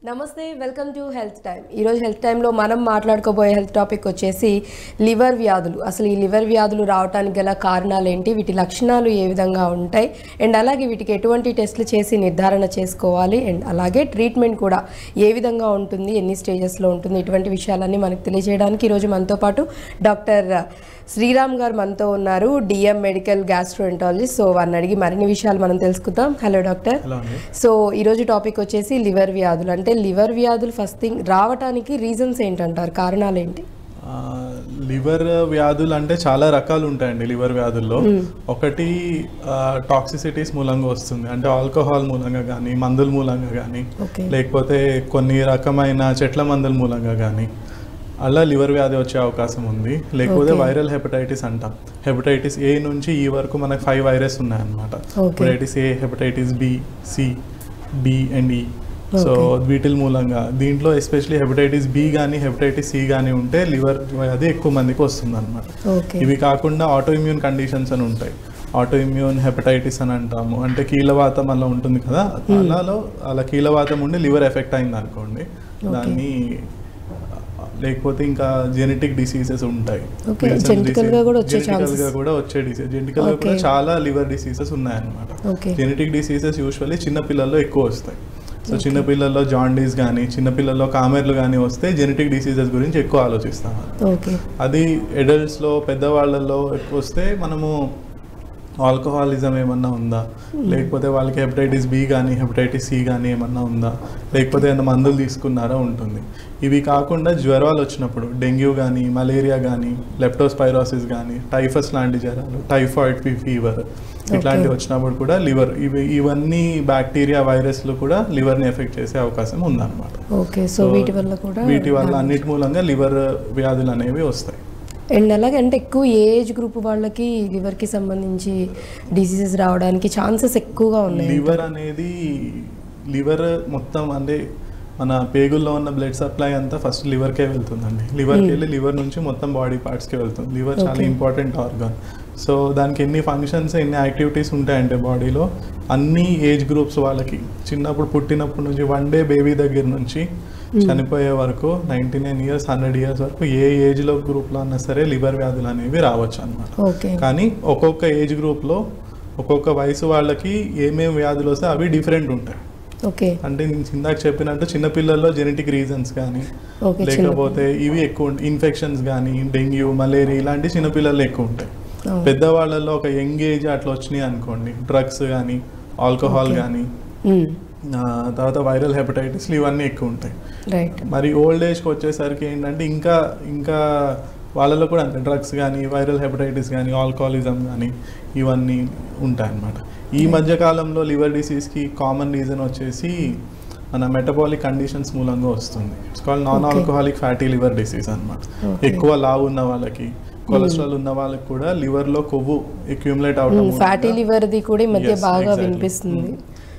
నమస్తే welcome to health time. ఈరోజు health టైంలో మనం మాట్లాడుకోబోయే హెల్త్ టాపిక్ వచ్చేసి లివర్ వ్యాధులు. అసలు ఈ లివర్ వ్యాధులు రావడానికి గల కారణాలు ఏంటి, వీటి లక్షణాలు ఏ విధంగా ఉంటాయి, అండ్ అలాగే వీటికి ఎటువంటి టెస్టులు చేసి నిర్ధారణ చేసుకోవాలి, అండ్ అలాగే ట్రీట్మెంట్ కూడా ఏ విధంగా ఉంటుంది, ఎన్ని స్టేజెస్లో ఉంటుంది, ఇటువంటి విషయాలన్నీ మనకు తెలియజేయడానికి ఈరోజు మనతో పాటు డాక్టర్ శ్రీరామ్ గారు మనతో ఉన్నారు, డిఎం మెడికల్ గ్యాస్ట్రోఎంటాలజిస్ట్. సో వారిని అడిగి మరిన్ని విషయాలు మనం తెలుసుకుందాం. Hello doctor. సో ఈరోజు టాపిక్ వచ్చేసి లివర్ వ్యాధులు. అంటే లివర్ వ్యాధులు ఫస్ట్ థింగ్ రావడానికి రీజన్స్ ఏంటంటారు, కారణాలు ఏంటి? లివర్ వ్యాధులు అంటే చాలా రకాలు ఉంటాయండి. లివర్ వ్యాధుల్లో ఒకటి టాక్సిసిటీస్ మూలంగా వస్తుంది, అంటే ఆల్కహాల్ మూలంగా కానీ, మందుల మూలంగా కానీ, లేకపోతే కొన్ని రకమైన చెట్ల మందుల మూలంగా కానీ అలా లివర్ వ్యాధి వచ్చే అవకాశం ఉంది. లేకపోతే వైరల్ హెపటైటిస్ అంటాం. హెపటైటిస్ ఏ నుంచి ఈ వరకు మనకు 5 వైరస్ ఉన్నాయన్నమాట. Hepatitis A, hepatitis B, C, D and E. So వీటి మూలంగా దీంట్లో ఎస్పెషలీ హెపటైటిస్ బి కానీ హెపటైటిస్ సి కానీ ఉంటే లివర్ వ్యాధి ఎక్కువ మందికి వస్తుంది అనమాట. ఇవి కాకుండా ఆటో ఇమ్యూన్ కండిషన్స్ అని ఉంటాయి. ఆటో ఇమ్యూన్ హెపటైటిస్ అని అంటాము. అంటే కీలవాతం అలా ఉంటుంది కదా, అలా కీలవాతం ఉండి లివర్ ఎఫెక్ట్ అయింది అనుకోండి, దాన్ని. లేకపోతే ఇంకా జెనెటిక్ డిసీజెస్ ఉంటాయి, జెనెటికల్ గా కూడా వచ్చే డిసీజ్. జెనెటికల్ గా కూడా చాలా లివర్ డిసీజెస్ ఉన్నాయన్నమాట. జెనెటిక్ డిసీజెస్ యూజువల్లీ చిన్నపిల్లల్లో ఎక్కువ వస్తాయి. సో చిన్నపిల్లల్లో జాండీస్ కానీ, చిన్నపిల్లల్లో కామెర్లు కానీ వస్తే జెనెటిక్ డిసీజెస్ గురించి ఎక్కువ ఆలోచిస్తాం. అది అడల్ట్స్లో, పెద్దవాళ్ళల్లో వస్తే మనము ఆల్కహాలిజం ఏమన్నా ఉందా, లేకపోతే వాళ్ళకి హెపటైటిస్ బి కానీ హెపటైటిస్ సి కానీ ఏమన్నా ఉందా, లేకపోతే ఏమైనా మందులు తీసుకున్నారా ఉంటుంది. ఇవి కాకుండా జ్వరాలు వచ్చినప్పుడు డెంగ్యూ కానీ, మలేరియా కానీ, లెప్టోస్పైరోసిస్ కానీ, టైఫస్ లాంటి జ్వరాలు, టైఫాయిడ్ ఫీవర్ ఇట్లాంటివి వచ్చినప్పుడు కూడా లివర్ ఇవన్నీ బ్యాక్టీరియా, వైరస్లు కూడా లివర్ని ఎఫెక్ట్ చేసే అవకాశం ఉందన్నమాట. సో వీటి వల్ల అన్నిటి మూలంగా లివర్ వ్యాధులు అనేవి వస్తాయి. అండ్ అలాగే అంటే ఎక్కువ ఏజ్ గ్రూప్ వాళ్ళకి లివర్కి సంబంధించి డిసీజెస్ రావడానికి ఛాన్సెస్ ఎక్కువగా ఉన్నాయి. లివర్ మొత్తం అంటే మన పేగుల్లో ఉన్న బ్లడ్ సప్లై అంతా ఫస్ట్ లివర్కే వెళ్తుందండి. లివర్కి వెళ్ళి లివర్ నుంచి మొత్తం బాడీ పార్ట్స్కి వెళ్తుంది. లివర్ చాలా ఇంపార్టెంట్ ఆర్గాన్. సో దానికి ఎన్ని ఫంక్షన్స్, ఎన్ని యాక్టివిటీస్ ఉంటాయంటే బాడీలో అన్ని ఏజ్ గ్రూప్స్ వాళ్ళకి, చిన్నప్పుడు పుట్టినప్పటి నుంచి 1 డే బేబీ దగ్గర నుంచి చనిపోయే వరకు 99 ఇయర్స్ 100 ఇయర్స్ వరకు ఏ ఏజ్లో గ్రూప్లో అన్నా సరే లివర్ వ్యాధులు అనేవి రావచ్చు అన్నమాట. కానీ ఒక్కొక్క ఏజ్ గ్రూప్లో ఒక్కొక్క వయసు వాళ్ళకి ఏమేమి వ్యాధులు వస్తే అవి డిఫరెంట్ ఉంటాయి. అంటే నేను ఇందాక చెప్పినట్టు చిన్నపిల్లల్లో జెనెటిక్ రీజన్స్ కానీ, లేకపోతే ఇవి ఎక్కువ ఇన్ఫెక్షన్స్ కానీ, డెంగ్యూ, మలేరియా ఇలాంటి చిన్నపిల్లల్లో ఎక్కువ ఉంటాయి. పెద్దవాళ్ళల్లో ఒక యంగ్ ఏజ్ అట్లా వచ్చినాయి అనుకోండి, డ్రగ్స్ కానీ, ఆల్కహాల్ కానీ, తర్వాత వైరల్ హెపటైటిస్లు ఇవన్నీ ఎక్కువ ఉంటాయి. మరి ఓల్డ్ ఏజ్కి వచ్చేసరికి ఏంటంటే ఇంకా వాళ్ళలో కూడా అంతే డ్రగ్స్ కానీ, వైరల్ హెపటైటిస్ కానీ, ఆల్కహాలిజం కానీ ఇవన్నీ ఉంటాయి అన్నమాట. ఈ మధ్యకాలంలో లివర్ డిసీజ్కి కామన్ రీజన్ వచ్చేసి మన మెటబాలిక్ కండిషన్స్ మూలంగా వస్తుంది. It's called non alcoholic fatty liver disease అన్నమాట. ఎక్కువ లావు ఉన్న వాళ్ళకి, కొలెస్ట్రాల్ ఉన్న వాళ్ళకి కూడా లివర్లో కొవ్వు అక్యూములేట్ అవడం, ఫ్యాటీ లివర్ది కూడా ఈ మధ్య బాగా వినిపిస్తుంది.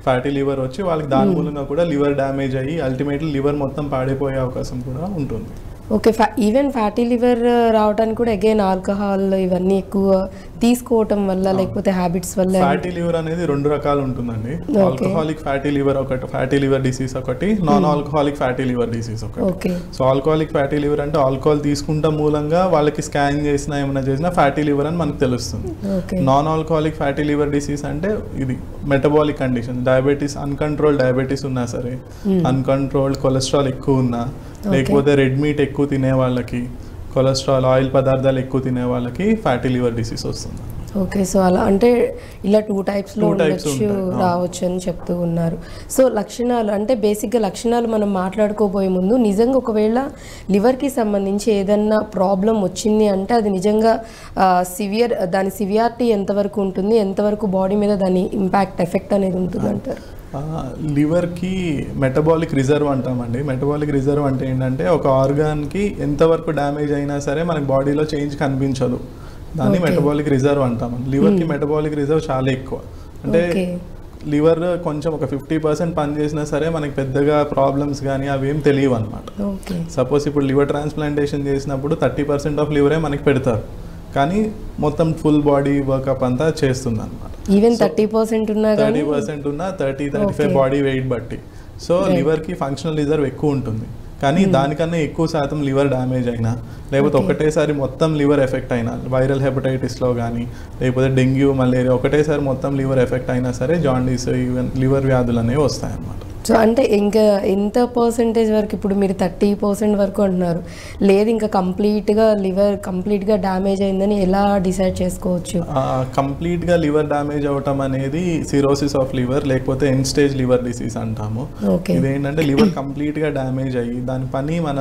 ఫ్యాటీ లివర్ వచ్చి వాళ్ళకి దాని మూలంగా కూడా లివర్ డ్యామేజ్ అయ్యి అల్టిమేట్లీ లివర్ మొత్తం పాడైపోయే అవకాశం కూడా ఉంటుంది. ఈవెన్ ఫ్యాటీ లివర్ రావడానికి కూడా అగైన్ ఆల్కహాల్ ఇవన్నీ ఎక్కువ తీసుకోవటం వల్ల, లేకపోతే హ్యాబిట్స్ వల్ల. ఫ్యాటీ లివర్ అనేది 2 రకాలు ఉంటుందండి. ఆల్కహాలిక్ ఫ్యాటీ లివర్ ఒకటి, ఫ్యాటీ లివర్ డిసీజ్ ఒకటి, non alcoholic fatty liver disease ఒకటి. సో ఆల్కహాలిక్ ఫ్యాటీ లివర్ అంటే ఆల్కహాల్ తీసుకుంటా మూలంగా వాళ్ళకి స్కాన్ చేసినా ఏమైనా చేసినా ఫ్యాటీ లివర్ అని మనకు తెలుస్తుంది. Non alcoholic fatty liver disease అంటే ఇది metabolic condition, diabetes, uncontrolled diabetes ఉన్నా సరే, అన్కంట్రోల్డ్ కొలెస్ట్రాల్ ఎక్కువ ఉన్నా, లేకపోతే రెడ్ మీట్ ఎక్కువ తినే వాళ్ళకి, కొలెస్ట్రాల్, ఆయిల్ పదార్థాలు ఎక్కువ తినే వాళ్ళకి ఫ్యాటీ లివర్ డిసీజ్ వస్తుంది. సో అలా అంటే ఇలా 2 టైప్స్లో రావచ్చు అని చెప్తూ ఉన్నారు. సో లక్షణాలు అంటే బేసిక్గా లక్షణాలు మనం మాట్లాడుకోబోయే ముందు, నిజంగా ఒకవేళ లివర్కి సంబంధించి ఏదన్నా ప్రాబ్లం వచ్చింది అంటే అది నిజంగా దాని సివియారిటీ ఎంతవరకు ఉంటుంది, ఎంతవరకు బాడీ మీద దాని ఇంపాక్ట్, ఎఫెక్ట్ అనేది ఉంటుంది అంటారు? లివర్కి మెటబాలిక్ రిజర్వ్ అంటామండి. మెటబాలిక్ రిజర్వ్ అంటే ఏంటంటే ఒక ఆర్గాన్కి ఎంతవరకు డ్యామేజ్ అయినా సరే మనకి బాడీలో చేంజ్ కనిపించదు, దాన్ని మెటబాలిక్ రిజర్వ్ అంటాం. లివర్కి మెటబాలిక్ రిజర్వ్ చాలా ఎక్కువ. అంటే లివర్ కొంచెం ఒక 50% పని చేసినా సరే మనకి పెద్దగా ప్రాబ్లమ్స్ కానీ అవి ఏం తెలియవు అనమాట. సపోజ్ ఇప్పుడు లివర్ ట్రాన్స్ప్లాంటేషన్ చేసినప్పుడు 30% ఆఫ్ లివరే మనకి పెడతారు, కానీ మొత్తం ఫుల్ బాడీ వర్కప్ అంతా చేస్తుంది అనమాట. ఈవెన్ 30% ఉన్నా 30% ఉన్నా 30-35 బాడీ వెయిట్ బట్టి. సో లివర్కి ఫంక్షనల్ రిజర్వ్ ఎక్కువ ఉంటుంది, కానీ దానికన్నా ఎక్కువ శాతం లివర్ డ్యామేజ్ అయినా లేకపోతే ఒకటేసారి మొత్తం లివర్ ఎఫెక్ట్ అయినా, వైరల్ హెపటైటిస్లో కానీ లేకపోతే డెంగ్యూ మలేరియా ఒకటేసారి మొత్తం లివర్ ఎఫెక్ట్ అయినా సరే జాండీస్ ఈవెన్ లివర్ వ్యాధులు అనేవి వస్తాయన్నమాట. సో అంటే ఇంకా ఎంత పర్సెంటేజ్ వరకు, ఇప్పుడు మీరు 30% వరకు అంటున్నారు, లేదు ఇంకా కంప్లీట్గా డ్యామేజ్ అయిందని ఎలా డిసైడ్ చేసుకోవచ్చు? కంప్లీట్గా లివర్ డ్యామేజ్ అవటం అనేది సిరోసిస్ ఆఫ్ లివర్ లేకపోతే ఎండ్ స్టేజ్ లివర్ డిసీజ్ అంటాము. ఇదేంటంటే లివర్ కంప్లీట్గా డ్యామేజ్ అయ్యి దాని పని మన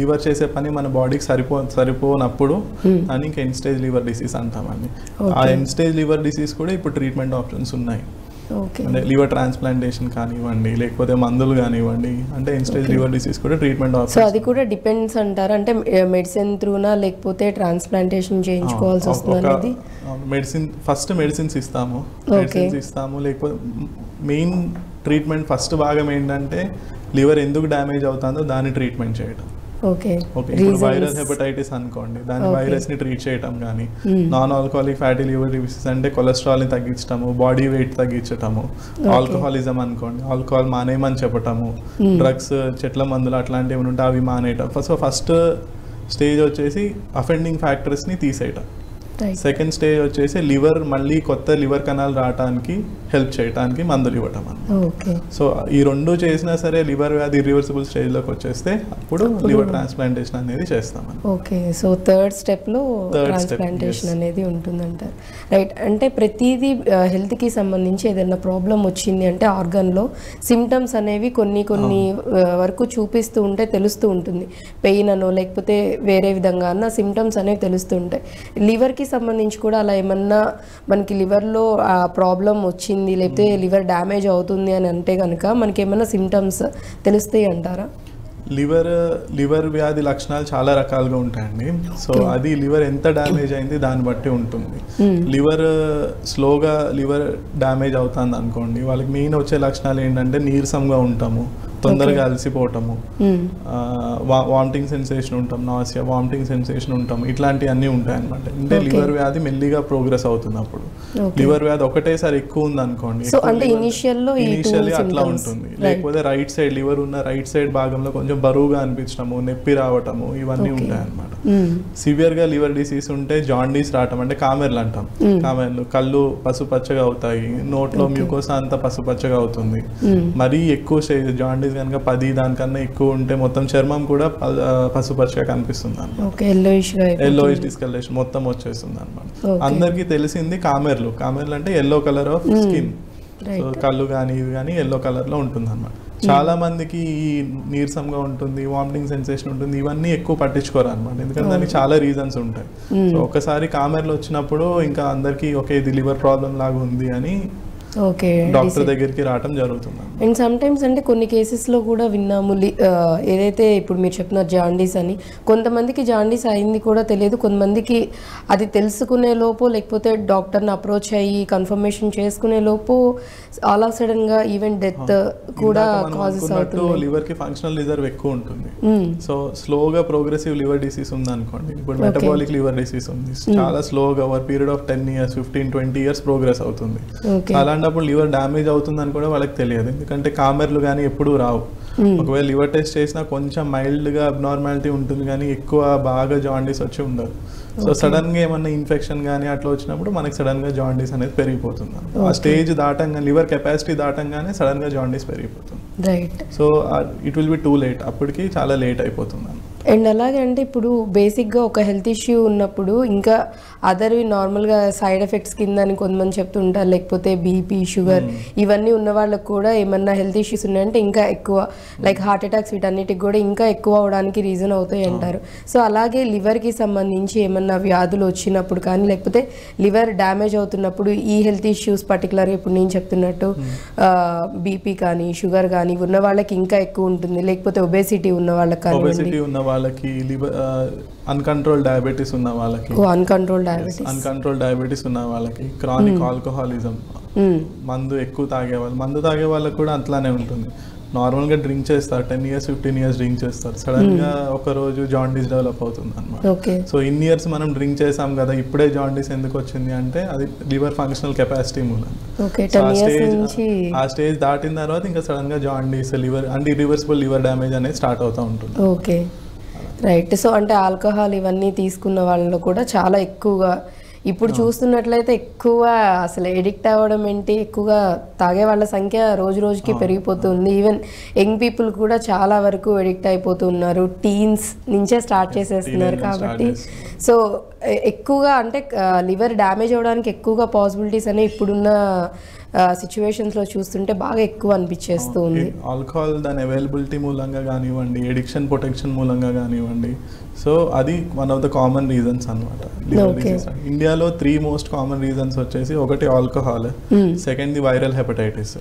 లివర్ చేసే పని మన బాడీకి సరిపోనప్పుడు దానికి ఎండ్ స్టేజ్ లివర్ డిసీజ్ అంటామండి. ఆ ఎండ్ స్టేజ్ లివర్ డిసీజ్ కూడా ఇప్పుడు ట్రీట్మెంట్ ఆప్షన్స్ ఉన్నాయి. అంటే లివర్ ట్రాన్స్ప్లాంటేషన్ కానివ్వండి లేకపోతే మందులు కానివ్వండి, అంటే ఎండ్ స్టేజ్ లివర్ డిసీజ్ కూడా ట్రీట్మెంట్ ఆప్షన్. సో అది కూడా డిపెండ్స్ అంటారు, అంటే మెడిసిన్ త్రూనా లేకపోతే ట్రాన్స్ప్లాంటేషన్ చేయించుకోవాల్సి వస్తుంది? మెడిసిన్స్ ఇస్తాము లేకపోతే మెయిన్ ట్రీట్మెంట్ ఫస్ట్ భాగం ఏంటంటే లివర్ ఎందుకు డ్యామేజ్ అవుతుందో దాన్ని ట్రీట్మెంట్ చేయడం. ఇప్పుడు వైరల్ హెపటైటిస్ అనుకోండి, దాని వైరస్ ని ట్రీట్ చేయటం కానీ, non alcoholic fatty liver disease అంటే కొలెస్ట్రాల్ ని తగ్గించటము, బాడీ వెయిట్ తగ్గించటము, ఆల్కహాలిజం అనుకోండి ఆల్కహాల్ మానేయమని చెప్పటము, డ్రగ్స్ చెట్ల మందులు అట్లాంటివి ఉంటే అవి మానేయటం. ఫస్ట్ స్టేజ్ వచ్చేసి అఫెండింగ్ ఫ్యాక్టర్స్ ని తీసేయటం. సెకండ్ స్టేజ్ వచ్చేసి లివర్ మళ్ళీ కొత్త లివర్ కణాలు రావడానికి హెల్ప్ చేయడానికి మందులు ఇవ్వటం అన్నమాట. సో ఈ రెండు చేసినా సరే లివర్ వ్యాధి ఇర్రివర్సిబుల్ స్టేజ్లోకి వచ్చేస్తే అప్పుడు లివర్ ట్రాన్స్ప్లాంటేషన్ అనేది చేస్తాం. ఓకే, సో థర్డ్ స్టెప్లో ట్రాన్స్ప్లాంటేషన్ అనేది ఉంటుందంటారు. రైట్, అంటే ప్రతిదీ హెల్త్కి సంబంధించి ఏదైనా ప్రాబ్లం వచ్చింది అంటే ఆర్గన్లో సిమ్టమ్స్ అనేవి కొన్ని వరకు చూపిస్తూ ఉంటే తెలుస్తూ ఉంటుంది. పెయిన్ అనో లేకపోతే వేరే విధంగా అన్న సిమ్టమ్స్ అనేవి తెలుస్తూ ఉంటాయి. లివర్కి సంబంధించి కూడా అలా ఏమన్నా మనకి లివర్లో ప్రాబ్లం వచ్చింది లేకపోతే లివర్ డ్యామేజ్ అవుతుంది అని అంటే కనుక మనకి ఏమన్నా సిమ్టమ్స్ తెలుస్తాయి అంటారా? లివర్ వ్యాధి లక్షణాలు చాలా రకాలుగా ఉంటాయండి. సో అది లివర్ ఎంత డ్యామేజ్ అయింది దాన్ని బట్టి ఉంటుంది. లివర్ డ్యామేజ్ అవుతుంది అనుకోండి, వాళ్ళకి మెయిన్ వచ్చే లక్షణాలు ఏంటంటే నీరసంగా ఉంటాము, తొందరగా అలసిపోవటము, వామిటింగ్ సెన్సేషన్ ఉంటాం, నాసియా వామిటింగ్ సెన్సేషన్ ఉంటాం, ఇట్లాంటివన్నీ ఉంటాయి అనమాట. అంటే లివర్ వ్యాధి మెల్లిగా ప్రోగ్రెస్ అవుతున్నప్పుడు. లివర్ వ్యాధి ఒకటేసారి ఎక్కువ ఉంది అనుకోండి, ఇనిషియల్లీ అట్లా ఉంటుంది. లేకపోతే రైట్ సైడ్ లివర్ ఉన్న రైట్ సైడ్ భాగంలో కొంచెం బరువుగా అనిపించడము, నొప్పి రావటము, ఇవన్నీ ఉంటాయి అనమాట. సివియర్ గా లివర్ డిసీజ్ ఉంటే జాండీస్ రావటం, అంటే కామెర్లు అంటాం. కామెర్లు కళ్ళు పసుపచ్చగా అవుతాయి, నోట్లో మ్యూకోసా అంతా పసుపచ్చగా అవుతుంది. మరీ ఎక్కువ స్టేజ్ జాండీస్ కనుక 10 దానికన్నా ఎక్కువ ఉంటే మొత్తం చర్మం కూడా పసుపచ్చగా కనిపిస్తుంది అనమాట. ఎల్లోయిష్ డిస్కలరేషన్ మొత్తం వచ్చేస్తుంది అనమాట. అందరికి తెలిసింది కామెర్లు అంటే yellow colour of skin. So కళ్ళు కానీ ఇవి కానీ ఎల్లో కలర్ లో ఉంటుంది అనమాట. చాలా మందికి ఈ నీరసంగా ఉంటుంది, వామిటింగ్ సెన్సేషన్ ఉంటుంది, ఇవన్నీ ఎక్కువ పట్టించుకోరు అనమాట, ఎందుకంటే దానికి చాలా రీజన్స్ ఉంటాయి. సో ఒకసారి కామెర్లు వచ్చినప్పుడు ఇంకా అందరికి ఓకే ఇది లివర్ ప్రాబ్లం లాగా ఉంది అని డాక్టర్ దగ్గరికి రావడం జరుగుతుంది. అండ్ సమ్ టైమ్స్ అంటే కొన్ని కేసెస్లో కూడా విన్నాము, ఏదైతే ఇప్పుడు మీరు చెప్పిన జాండీస్ అని, కొంతమందికి జాండీస్ అయింది కూడా తెలియదు, కొంతమందికి అది తెలుసుకునే లోపు లేకపోతే డాక్టర్ని అప్రోచ్ అయ్యి కన్ఫర్మేషన్ చేసుకునే లోపు ఆల్ ఆఫ్ సడన్ గా ఈవెన్ డెత్ కూడా కాజెస్ అవుతుంది. లివర్ కి ఫంక్షనల్ రిజర్వ్ ఎక్కువ ఉంటుంది. సో స్లోగా ప్రోగ్రెసివ్ లివర్ డిసీజ్ ఉంది అనుకోండి, ఇప్పుడు మెటబాలిక్ లివర్ డిసీజ్ ఉంది, చాలా స్లోగా over period of 10 years 15-20 years progress అవుతుంది. అలాంటప్పుడు లివర్ డ్యామేజ్ అవుతుందని కూడా వాళ్ళకి తెలియదు, ఎందుకంటే కామెర్లు కానీ ఎప్పుడూ రావు. ఒకవేళ లివర్ టెస్ట్ చేసినా కొంచెం మైల్డ్ గా అబ్నార్మాలిటీ ఉంటుంది కానీ ఎక్కువ బాగా జాండీస్ వచ్చి ఉండదు. సో సడన్ గా ఏమన్నా ఇన్ఫెక్షన్ కానీ అట్లా వచ్చినప్పుడు మనకి సడన్ గా జాండీస్ అనేది పెరిగిపోతుంది. ఆ స్టేజ్ దాటంగా లివర్ కెపాసిటీ దాటంగానే సడన్ గా జాండీస్ పెరిగిపోతుంది. So it will be too late, అప్పటికి చాలా లేట్ అయిపోతుంది. అండ్ అలాగే అంటే ఇప్పుడు బేసిక్గా ఒక హెల్త్ ఇష్యూ ఉన్నప్పుడు ఇంకా అదర్వి నార్మల్గా సైడ్ ఎఫెక్ట్స్ కింద అని కొంతమంది చెప్తుంటారు, లేకపోతే బీపీ షుగర్ ఇవన్నీ ఉన్న వాళ్ళకు కూడా ఏమన్నా హెల్త్ ఇష్యూస్ ఉన్నాయంటే ఇంకా ఎక్కువ లైక్ హార్ట్ అటాక్స్ వీటన్నిటికి కూడా ఇంకా ఎక్కువ అవడానికి రీజన్ అవుతాయి అంటారు. సో అలాగే లివర్కి సంబంధించి ఏమన్నా వ్యాధులు వచ్చినప్పుడు కానీ లేకపోతే లివర్ డ్యామేజ్ అవుతున్నప్పుడు ఈ హెల్త్ ఇష్యూస్ పర్టికులర్గా ఇప్పుడు నేను చెప్తున్నట్టు బీపీ కానీ షుగర్ కానీ ఉన్న వాళ్ళకి ఇంకా ఎక్కువ ఉంటుంది, లేకపోతే ఒబేసిటీ ఉన్న వాళ్ళకి కానీ వాళ్ళకి అన్కంట్రోల్ డయాబెటీస్ ఉన్న వాళ్ళకి అన్కంట్రోల్ డయాబెటీస్ ఉన్న వాళ్ళకి క్రానిక్ ఆల్కహాలిజం మందు ఎక్కువ తాగే వాళ్ళకి కూడా అట్లానే ఉంటుంది. నార్మల్గా డ్రింక్ చేస్తారు 10 years 15 years డ్రింక్ చేస్తారు, సడన్గా ఒక రోజు జాండీస్ డెవలప్ అవుతుంది అనమాట. సో ఇన్ని ఇయర్స్ మనం డ్రింక్ చేసాం కదా, ఇప్పుడే జాండీస్ ఎందుకు వచ్చింది అంటే అది లివర్ ఫంక్షనల్ కెపాసిటీ మూలంగా. ఆ స్టేజ్ దాటిన తర్వాత ఇంకా సడన్గా జాండీస్, లివర్ అంటే ఇర్రివర్సిబుల్ లివర్ డ్యామేజ్ అనేది స్టార్ట్ అవుతూ ఉంటుంది. Okay, right. సో అంటే ఆల్కహాల్ ఇవన్నీ తీసుకున్న వాళ్ళలో కూడా చాలా ఎక్కువగా ఇప్పుడు చూస్తున్నట్లయితే ఎక్కువ అసలు ఎడిక్ట్ అవ్వడం ఏంటి, ఎక్కువగా తాగే వాళ్ళ సంఖ్య రోజు రోజుకి పెరిగిపోతుంది. ఈవెన్ యంగ్ పీపుల్ కూడా చాలా వరకు ఎడిక్ట్ అయిపోతున్నారు, టీన్స్ నుంచే స్టార్ట్ చేసేస్తున్నారు. కాబట్టి సో ఎక్కువగా అంటే లివర్ డ్యామేజ్ అవ్వడానికి ఎక్కువగా పాసిబిలిటీస్ అనేవి ఇప్పుడున్న సిచ్యువేషన్స్లో చూస్తుంటే బాగా ఎక్కువ అనిపించేస్తూ ఉంది. ఆల్కహాల్ దాని అవైలబిలిటీ మూలంగా కానివ్వండి, ఎడిక్షన్ ప్రొటెక్షన్ మూలంగా కానివ్వండి, సో అది one of the common reasons అనమాట. ఇండియాలో 3 మోస్ట్ కామన్ రీజన్స్ వచ్చేసి, ఒకటి alcohol, second the viral hepatitis,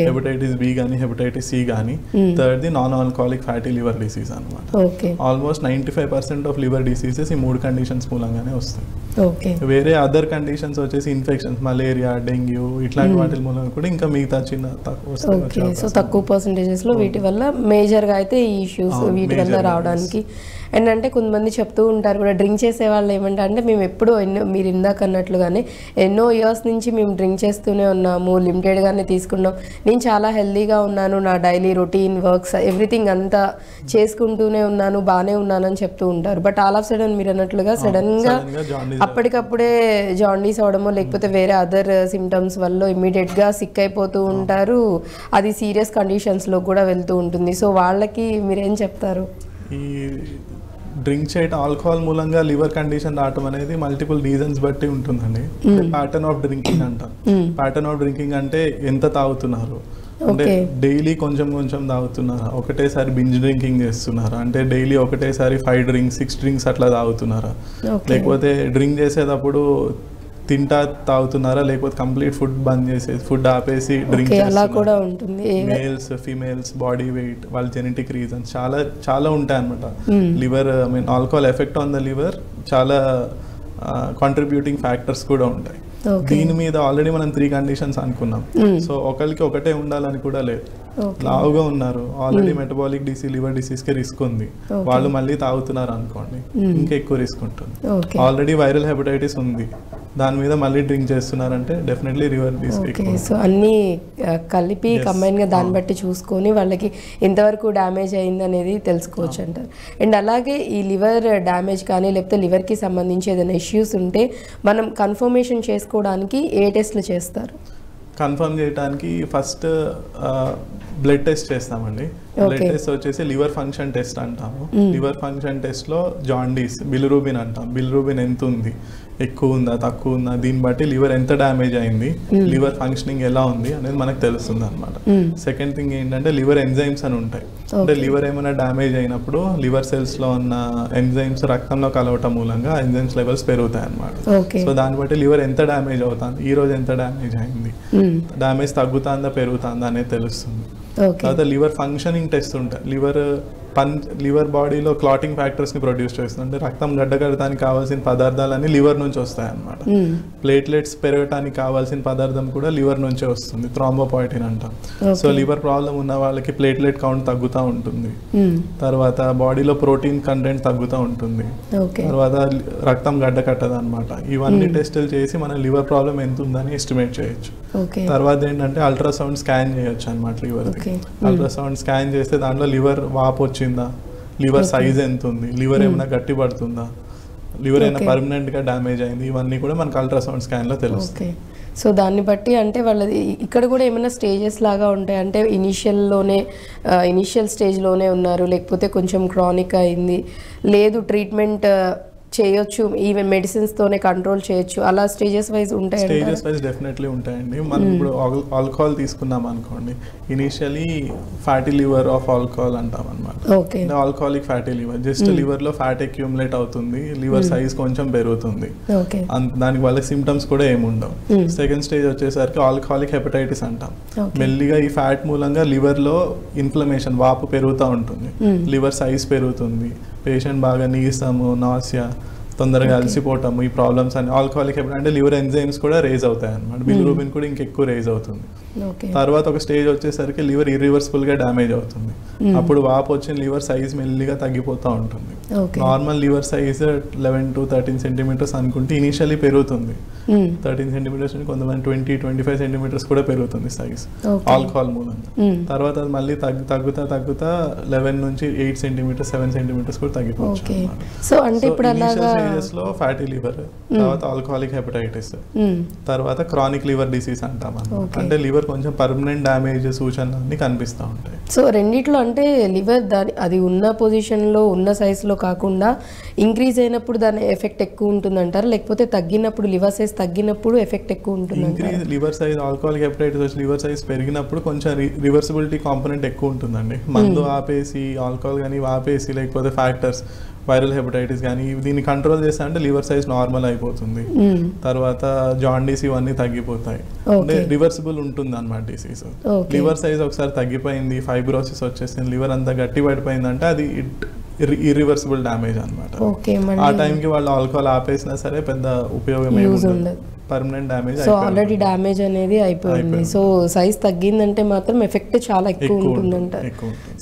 hepatitis B కానీ హెపటైటిస్ సి కానీ, third the non alcoholic fatty liver disease అనమాట. ఆల్మోస్ట్ 95% ఆఫ్ లివర్ డిసీజెస్ ఈ 3 కండిషన్స్ మూలంగానే వస్తాయి. వేరే అదర్ కండిషన్స్ వచ్చేసి ఇన్ఫెక్షన్స్, మలేరియా, డెంగ్యూ ఇట్లాంటి వాటి మూలంగా కూడా ఇంకా మిగతా చిన్న తక్కువ. సో తక్కువ పర్సంటేజెస్ లో వీటి వల్ల మేజర్గా అయితే ఈ ఇష్యూస్ వీటి వల్ల రావడానికి. అండ్ అంటే కొంతమంది చెప్తూ ఉంటారు కూడా, డ్రింక్ చేసే వాళ్ళు ఏమంటే అంటే మేము ఎప్పుడూ మీరు ఇందాక అన్నట్లుగానే ఎన్నో ఇయర్స్ నుంచి మేము డ్రింక్ చేస్తూనే ఉన్నాము, లిమిటెడ్గానే తీసుకున్నాం, నేను చాలా హెల్తీగా ఉన్నాను, నా డైలీ రొటీన్ వర్క్స్ ఎవ్రీథింగ్ అంతా చేసుకుంటూనే ఉన్నాను, బాగానే ఉన్నాను అని చెప్తూ ఉంటారు. బట్ ఆల్ ఆఫ్ సడన్ మీరు అన్నట్లుగా సడన్గా అప్పటికప్పుడే జాండీస్ అవడమో లేకపోతే వేరే అదర్ సిమ్టమ్స్ వల్ల ఇమ్మీడియట్గా సిక్ అయిపోతూ ఉంటారు, అది సీరియస్ కండిషన్స్లో కూడా వెళ్తూ ఉంటుంది. సో వాళ్ళకి మీరేం చెప్తారు? ఈ డ్రింక్ చేయటం, ఆల్కహాల్ మూలంగా లివర్ కండిషన్ రావటం అనేది మల్టిపుల్ రీజన్స్ బట్టి ఉంటుందండి. ప్యాటర్న్ ఆఫ్ డ్రింకింగ్ అంటాం. ప్యాటర్న్ ఆఫ్ డ్రింకింగ్ అంటే ఎంత తాగుతున్నారు, అంటే డైలీ కొంచెం కొంచెం తాగుతున్నారా, ఒకటేసారి బింజ్ డ్రింకింగ్ చేస్తున్నారా, అంటే డైలీ ఒకటేసారి 5 drinks 6 drinks అట్లా తాగుతున్నారా, లేకపోతే డ్రింక్ చేసేటప్పుడు తింటా తాగుతున్నారా, లేకపోతే కంప్లీట్ ఫుడ్ బంద్ చేసేసి ఫుడ్ ఆపేసి డ్రింక్ చేస్తున్నారా. మేల్స్ ఫీమేల్స్ బాడీ వెయిట్, వాళ్ళ జెనెటిక్ రీజన్స్ చాలా చాలా ఉంటాయి అనమాట. Liver alcohol effect on the liver చాలా కాంట్రిబ్యూటింగ్ ఫ్యాక్టర్స్ కూడా ఉంటాయి. దీని మీద ఆల్రెడీ మనం 3 కండిషన్స్ అనుకున్నాం. సో ఒకరికి ఒకటే ఉండాలని కూడా లేదు. లావుగా ఉన్నారు, already metabolic disease, liver disease కి రిస్క్ ఉంది, వాళ్ళు మళ్ళీ తాగుతున్నారు అనుకోండి, ఇంకా ఎక్కువ రిస్క్ ఉంటుంది. ఆల్రెడీ వైరల్ హెపటైటిస్ ఉంది, దాని మీద మళ్ళీ డ్రింక్ చేస్తున్నారంటే డెఫినెట్లీ లివర్ డిసీజ్. సో అన్ని కలిపి కంబైన్ గా దాన్ని బట్టి చూసుకొని వాళ్ళకి ఎంతవరకు డ్యామేజ్ అయింది అనేది తెలుసుకోవచ్చు అంటారు. అండ్ అలాగే ఈ లివర్ డ్యామేజ్ కానీ లేకపోతే లివర్ కి సంబంధించి ఏదైనా ఇష్యూస్ ఉంటే మనం కన్ఫర్మేషన్ చేసుకోవడానికి ఏ టెస్ట్లు చేస్తారు? కన్ఫర్మ్ చేయడానికి ఫస్ట్ బ్లడ్ టెస్ట్ చేస్తామండి. బ్లడ్ టెస్ట్ వచ్చేసి లివర్ ఫంక్షన్ టెస్ట్ అంటాము. లివర్ ఫంక్షన్ టెస్ట్ లో జాండీస్, బిలిరూబిన్ అంటాం, బిలిరూబిన్ ఎంత ఉంది, ఎక్కువ ఉందా తక్కువ ఉందా, దీన్ని బట్టి లివర్ ఎంత డ్యామేజ్ అయింది, లివర్ ఫంక్షనింగ్ ఎలా ఉంది అనేది మనకు తెలుస్తుంది అనమాట. సెకండ్ థింగ్ ఏంటంటే లివర్ ఎంజైమ్స్ అని ఉంటాయి. అంటే లివర్ ఏమైనా డ్యామేజ్ అయినప్పుడు లివర్ సెల్స్ లో ఉన్న ఎంజైమ్స్ రక్తంలో కలవటం మూలంగా ఎంజైమ్స్ లెవెల్స్ పెరుగుతాయి అనమాట. సో దాన్ని బట్టి లివర్ ఎంత డ్యామేజ్ అవుతుంది, ఈ రోజు ఎంత డ్యామేజ్ అయింది, డ్యామేజ్ తగ్గుతుందా పెరుగుతుందా అనేది తెలుస్తుంది. తర్వాత లివర్ ఫంక్షనింగ్ టెస్ట్ ఉంటాయి. లివర్ బాడీలో క్లాటింగ్ ఫ్యాక్టర్స్ ని ప్రొడ్యూస్ చేస్తుంది. అంటే రక్తం గడ్డకట్టడానికి కావాల్సిన పదార్థాలన్నీ లివర్ నుంచి వస్తాయి అన్నమాట. ప్లేట్లెట్స్ పెరగడానికి కావాల్సిన పదార్థం కూడా లివర్ నుంచే వస్తుంది, థ్రాంబోపాయిటిన్ అంటాం. సో లివర్ ప్రాబ్లం ఉన్న వాళ్ళకి ప్లేట్లెట్ కౌంట్ తగ్గుతూ ఉంటుంది. తర్వాత బాడీలో ప్రోటీన్ కంటెంట్ తగ్గుతూ ఉంటుంది. తర్వాత రక్తం గడ్డకట్టదు అనమాట. ఇవన్నీ టెస్టులు చేసి మన లివర్ ప్రాబ్లం ఎంత ఉందని ఎస్టిమేట్ చేయొచ్చు. తర్వాత ఏంటంటే అల్ట్రాసౌండ్ స్కాన్ చేయొచ్చు అనమాట లివర్. అల్ట్రాసౌండ్ స్కాన్ చేస్తే దాంట్లో లివర్ వాపు వచ్చిందా, లివర్ సైజ్ ఎంత ఉంది, లివర్ ఏమైనా గట్టి పడుతుందా, లివర్ ఏమైనా పర్మనెంట్ గా డ్యామేజ్ అయింది, ఇవన్నీ కూడా మనకు అల్ట్రాసౌండ్ స్కాన్ లో తెలుస్తుంది. సో దాన్ని బట్టి అంటే వాళ్ళది ఇక్కడ కూడా ఏమైనా స్టేజెస్ లాగా ఉంటాయి, అంటే ఇనిషియల్ స్టేజ్లోనే ఉన్నారు, లేకపోతే కొంచెం క్రానిక్ అయింది, లేదు ట్రీట్మెంట్ చేయొచ్చు, ఈవెన్ మెడిసిన్స్ తోనే కంట్రోల్ చేయొచ్చు, అలా స్టేజెస్ వైజ్ ఉంటాయి. స్టేజెస్ వైజ్ డెఫినెట్లీ ఉంటాయండి. మనం ఇప్పుడు ఆల్కహాల్ తీసుకున్నాం అనుకోండి, initially fatty liver of alcohol అంటాం అనమాట. Alcoholic fatty liver, just liver లో ఫ్యాట్ అక్యూములేట్ అవుతుంది, లివర్ సైజ్ కొంచెం పెరుగుతుంది, దానికి వాళ్ళ సిమ్టమ్స్ కూడా ఏముండవు. సెకండ్ స్టేజ్ వచ్చేసరికి ఆల్కహాలిక్ హెపటైటిస్ అంటాం. మెల్లిగా ఈ ఫ్యాట్ మూలంగా లివర్ లో ఇన్ఫ్లమేషన్, వాపు పెరుగుతూ ఉంటుంది, లివర్ సైజ్ పెరుగుతుంది, పేషెంట్ బాగా నీరసము, నాసియా, తొందరగా అలసిపోవటము, ఈ ప్రాబ్లమ్స్ అన్ని ఆల్కహాలిక్ అంటే లివర్ ఎంజైమ్స్ కూడా రేజ్ అవుతాయి అన్నమాట. బిలిరూబిన్ కూడా ఇంకెక్కువ రేజ్ అవుతుంది. తర్వాత ఒక స్టేజ్ వచ్చేసరికి లివర్ ఇర్రివర్సిబుల్ గా డ్యామేజ్ అవుతుంది. అప్పుడు వాపు వచ్చిన లివర్ సైజ్ మెల్లిగా తగ్గిపోతూ ఉంటుంది. Normal liver size 11 to 13 centimetres అనుకుంటే ఇనిషియల్లీ పెరుగుతుంది. 13 సెంటీమీటర్స్ కొంతమంది 20-25 సెంటీమీటర్స్ కూడా పెరుగుతుంది సైజ్ ఆల్కహాల్ మూలంగా. తర్వాత అది మళ్ళీ తగ్గుతా 11 నుంచి 8 సెంటీమీటర్స్ 7 సెంటీమీటర్స్ కూడా తగ్గిపోవచ్చు. సో అంటే ఇప్పుడు స్టేజెస్ లో ఫ్యాటీ లివర్, తర్వాత ఆల్కహాలిక్ హెపటైటిస్, తర్వాత క్రానిక్ లివర్ డిసీజ్ అంటాం. అంటే లివర్ కొంచెం పర్మనెంట్ డ్యామేజ్ సూచనలు అన్ని కనిపిస్తూ ఉంటాయి. సో రెండిట్లో అంటే లివర్ అది ఉన్న పొజిషన్లో ఉన్న సైజులో కాకుండా ఇంక్రీజ్ అయినప్పుడు దాని ఎఫెక్ట్ ఎక్కువ ఉంటుందంటారు, లేకపోతే తగ్గినప్పుడు లివర్ సైజ్ తగ్గినప్పుడు ఎఫెక్ట్ ఎక్కువ ఉంటుంది? Increase liver size alcoholic hepatitis వచ్చి లివర్ సైజ్ పెరిగినప్పుడు కొంచెం రివర్సిబిలిటీ కాంపోనెంట్ ఎక్కువ ఉంటుందండి. మందు ఆపేసి ఆల్కహాల్ కానీ ఆపేసి లేకపోతే ఫ్యాక్టర్స్ వైరల్ హెపటైటిస్ కానీ దీన్ని కంట్రోల్ చేస్తా అంటే లివర్ సైజ్ నార్మల్ అయిపోతుంది. తర్వాత జాండీస్ ఇవన్నీ తగ్గిపోతాయి. అంటే రివర్సిబుల్ ఉంటుంది అన్నమాట డిసీజ్. లివర్ సైజ్ ఒకసారి తగ్గిపోయింది, ఫైబ్రోసిస్ వచ్చేసింది, లివర్ అంతా గట్టి పడిపోయింది అంటే అది ఇర్రివర్సిబుల్ డ్యామేజ్ అనమాట. ఆ టైంకి వాళ్ళు ఆల్కహాల్ ఆపేసినా సరే పెద్ద ఉపయోగం ఏముండదు, permanent damage. So already damage అనేది అయిపోయింది. సో సైజ్ తగ్గిందంటే మాత్రం ఎఫెక్ట్ చాలా ఎక్కువ ఉంటుందంట.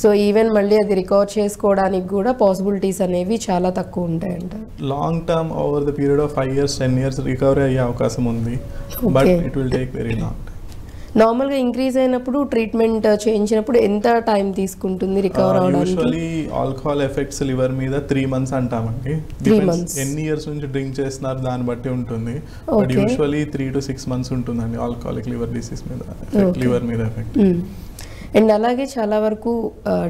సో ఈవెన్ మళ్ళీ అది రికవర్ చేసుకోవడానికి కూడా పాసిబిలిటీస్ అనేవి చాలా తక్కువ ఉంటాయంట. Long term over the period of 5 years 10 years recovery అయ్యే అవకాశం ఉంది, but it will take very long. నార్మల్గా ఇంక్రీజ్ అయినప్పుడు ట్రీట్మెంట్ చేయించినప్పుడు ఎంత టైం తీసుకుంటుంది రికవర్ అవడానికి? యూజువల్లీ ఆల్కహాల్ ఎఫెక్ట్స్ లివర్ మీద 3 months అంటామండి. ఎన్ని ఇయర్స్ నుంచి డ్రింక్ చేస్తున్నారు దాన్ని బట్టి ఉంటుంది. బట్ యూజువల్లీ 3 to 6 months ఉంటుందండి ఆల్కహాలిక్ లివర్ డిసీజ్ మీద లివర్ మీద ఎఫెక్ట్. అండ్ అలాగే చాలా వరకు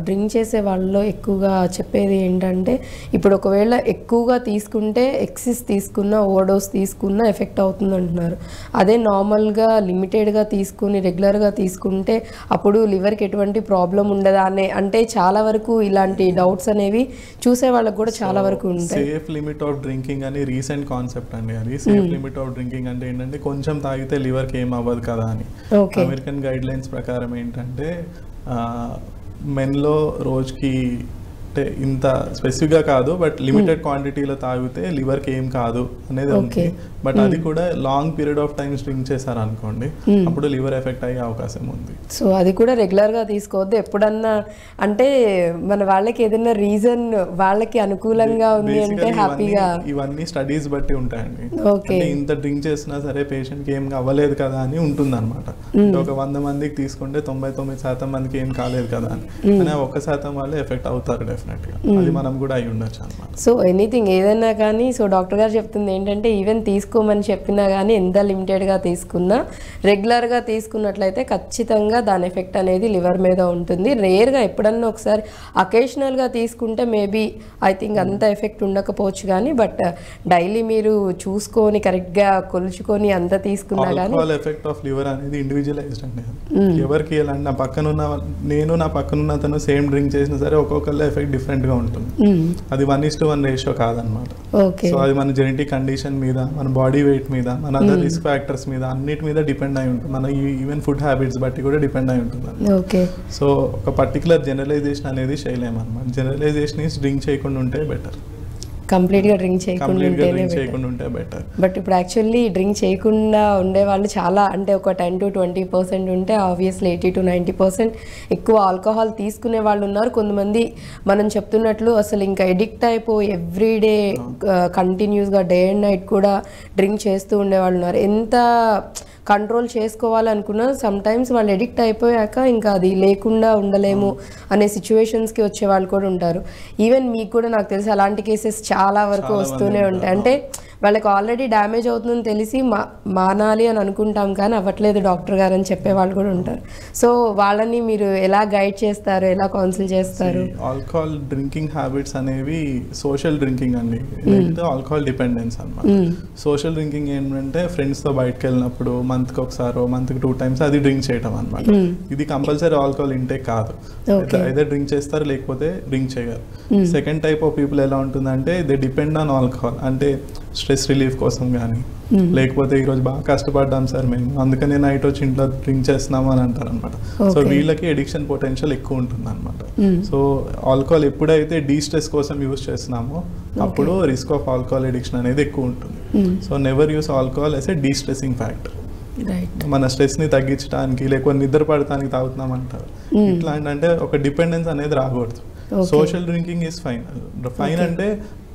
డ్రింక్ చేసే వాళ్ళలో ఎక్కువగా చెప్పేది ఏంటంటే ఇప్పుడు ఒకవేళ ఎక్కువగా తీసుకుంటే ఎక్సెస్ తీసుకున్న ఓవర్డోస్ తీసుకున్న ఎఫెక్ట్ అవుతుంది అంటున్నారు. అదే నార్మల్గా లిమిటెడ్గా తీసుకుని రెగ్యులర్గా తీసుకుంటే అప్పుడు లివర్కి ఎటువంటి ప్రాబ్లం ఉండదా అనే, అంటే చాలా వరకు ఇలాంటి డౌట్స్ అనేవి చూసే వాళ్ళకి కూడా చాలా వరకు ఉంటాయి. సేఫ్ లిమిట్ ఆఫ్ డ్రింకింగ్ అని రీసెంట్ కాన్సెప్ట్ అండి. అది సేఫ్ లిమిట్ ఆఫ్ డ్రింకింగ్ అంటే ఏంటంటే కొంచెం తాగితే లివర్కి ఏం అవ్వదు కదా అని. అమెరికన్ గైడ్ లైన్స్ ప్రకారం ఏంటంటే మెన్లో రోజుకి అంటే ఇంత స్పెసిఫిక్గా కాదు, బట్ లిమిటెడ్ క్వాంటిటీలో తాగితే లివర్కి ఏం కాదు అనేది ఉంది. బట్ అది కూడా long period of time drink చేశారు అనుకోండి, అప్పుడు లివర్ ఎఫెక్ట్ అయ్యే అవకాశం ఉంది. సో అది కూడా రెగ్యులర్గా తీసుకోవద్దు. ఎప్పుడన్నా అంటే మన వాళ్ళకి ఏదైనా రీజన్ వాళ్ళకి అనుకూలంగా ఉంది అంటే హ్యాపీగా. ఇవన్నీ స్టడీస్ బట్టి ఉంటాయండి. అంటే ఇంత డ్రింక్ చేసినా సరే పేషెంట్కి ఏం అవ్వలేదు కదా అని ఉంటుంది అనమాట. ఒక 100 మందికి తీసుకుంటే 99% మందికి ఏం కాలేదు కదా అని, 1% వాళ్ళే ఎఫెక్ట్ అవుతారు. అది మనం కూడా అయి ఉండొచ్చు అన్నమాట. సో ఎనీథింగ్ ఏదైనా కానీ, సో డాక్టర్ గారు చెప్తుంది ఏంటంటే ఈవెన్ తీసుకోమని చెప్పినా కానీ ఎంత లిమిటెడ్గా తీసుకున్నా రెగ్యులర్గా తీసుకున్నట్లయితే ఖచ్చితంగా దాని ఎఫెక్ట్ అనేది లివర్ మీద ఉంటుంది. రేర్గా ఎప్పుడన్నా ఒకసారి అకేషనల్గా తీసుకుంటే మేబీ ఐ థింక్ అంత ఎఫెక్ట్ ఉండకపోవచ్చు కానీ, బట్ డైలీ మీరు చూసుకొని కరెక్ట్గా కొలుచుకొని అంత తీసుకున్నా కానీ ఎఫెక్ట్ ఆఫ్ లివర్ అనేది ఇండివిజువలైజ్డ్ అండి. ఎవరికి ఎలా నా పక్కనున్న నేను నా పక్కనున్న అతను సేమ్ డ్రింక్ చేసినా సరే ఒక్కొక్కళ్ళ ఎఫెక్ట్ డిఫరెంట్ గా ఉంటుంది. అది 1:1 రేషియో కాదనమాట. సో అది మన జెనెటిక్ కండిషన్ మీద, మన బాడీ వెయిట్ మీద, మన అదర్ రిస్క్ ఫ్యాక్టర్స్ మీద అన్నిటి మీద డిపెండ్ అయి ఉంటుంది. మన ఈవెన్ ఫుడ్ హ్యాబిట్స్ బట్టి కూడా డిపెండ్ అయి ఉంటుంది. సో ఒక పర్టికులర్ జనరలైజేషన్ అనేది చేయలేమన్నమాట. జనరలైజేషన్ ఈస్ డ్రింక్ చేయకుండా ఉంటే బెటర్. కంప్లీట్గా డ్రింక్ చేయకుండా ఉంటే బెటర్. బట్ ఇప్పుడు యాక్చువల్లీ డ్రింక్ చేయకుండా ఉండే వాళ్ళు చాలా, అంటే ఒక 10 to 20% ఉంటే ఆబ్వియస్లీ 80 to 90% ఎక్కువ ఆల్కహాల్ తీసుకునే వాళ్ళు ఉన్నారు. కొంతమంది మనం చెప్తున్నట్లు అసలు ఇంకా ఎడిక్ట్ అయిపోయి ఎవ్రీడే కంటిన్యూస్గా డే అండ్ నైట్ కూడా డ్రింక్ చేస్తూ ఉండేవాళ్ళు ఉన్నారు. ఎంత కంట్రోల్ చేసుకోవాలనుకున్నా సమ్ టైమ్స్ వాళ్ళు ఎడిక్ట్ అయిపోయాక ఇంకా అది లేకుండా ఉండలేము అనే సిచ్యువేషన్స్కి వచ్చే వాళ్ళు కూడా ఉంటారు. ఈవెన్ మీకు కూడా నాకు తెలిసి అలాంటి కేసెస్ చాలా వరకు వస్తూనే ఉంటాయి. అంటే వాళ్ళకి ఆల్రెడీ డ్యామేజ్ అవుతుందని తెలిసి మానాలి అని అనుకుంటాం కానీ అవ్వట్లేదు డాక్టర్ గారు అని చెప్పే వాళ్ళు కూడా ఉంటారు. సో వాళ్ళని మీరు ఎలా గైడ్ చేస్తారు, ఎలా కౌన్సిల్ చేస్తారు? ఆల్కహాల్ డ్రింకింగ్ హ్యాబిట్స్ అనేవి సోషల్ డ్రింకింగ్ అండి, ఆల్కహాల్ డిపెండెన్స్ అన్నమాట. సోషల్ డ్రింకింగ్ ఏంటంటే ఫ్రెండ్స్తో బయటకు వెళ్ళినప్పుడు మంత్కి ఒకసారో మంత్కి 2 times అది డ్రింక్ చేయటం అనమాట. ఇది కంపల్సరీ ఆల్కహాల్ ఇంటేక్ కాదు. అయితే డ్రింక్ చేస్తారు లేకపోతే డ్రింక్ చేయరు. సెకండ్ టైప్ ఆఫ్ పీపుల్ ఎలా ఉంటుందంటే దే డిపెండ్ ఆన్ ఆల్కహాల్. అంటే స్ట్రెస్ రిలీఫ్ కోసం కానీ, లేకపోతే ఈరోజు బాగా కష్టపడ్డాం సార్ మేము అందుకనే నైట్ వచ్చి ఇంట్లో డ్రింక్ చేస్తున్నాము అని అంటారు అనమాట. సో వీళ్ళకి ఎడిక్షన్ పొటెన్షియల్ ఎక్కువ ఉంటుంది అనమాట. సో ఆల్కహాల్ ఎప్పుడైతే డీస్ట్రెస్ కోసం యూజ్ చేస్తున్నామో అప్పుడు రిస్క్ ఆఫ్ ఆల్కహాల్ ఎడిక్షన్ అనేది ఎక్కువ ఉంటుంది. So never use alcohol as a destressing factor. మన స్ట్రెస్ని తగ్గించడానికి లేకపోతే నిద్ర పడటానికి తాగుతున్నాం అంటారు. ఇట్లాంటి అంటే ఒక డిపెండెన్స్ అనేది రాకూడదు. Social drinking is fine. Fine అంటే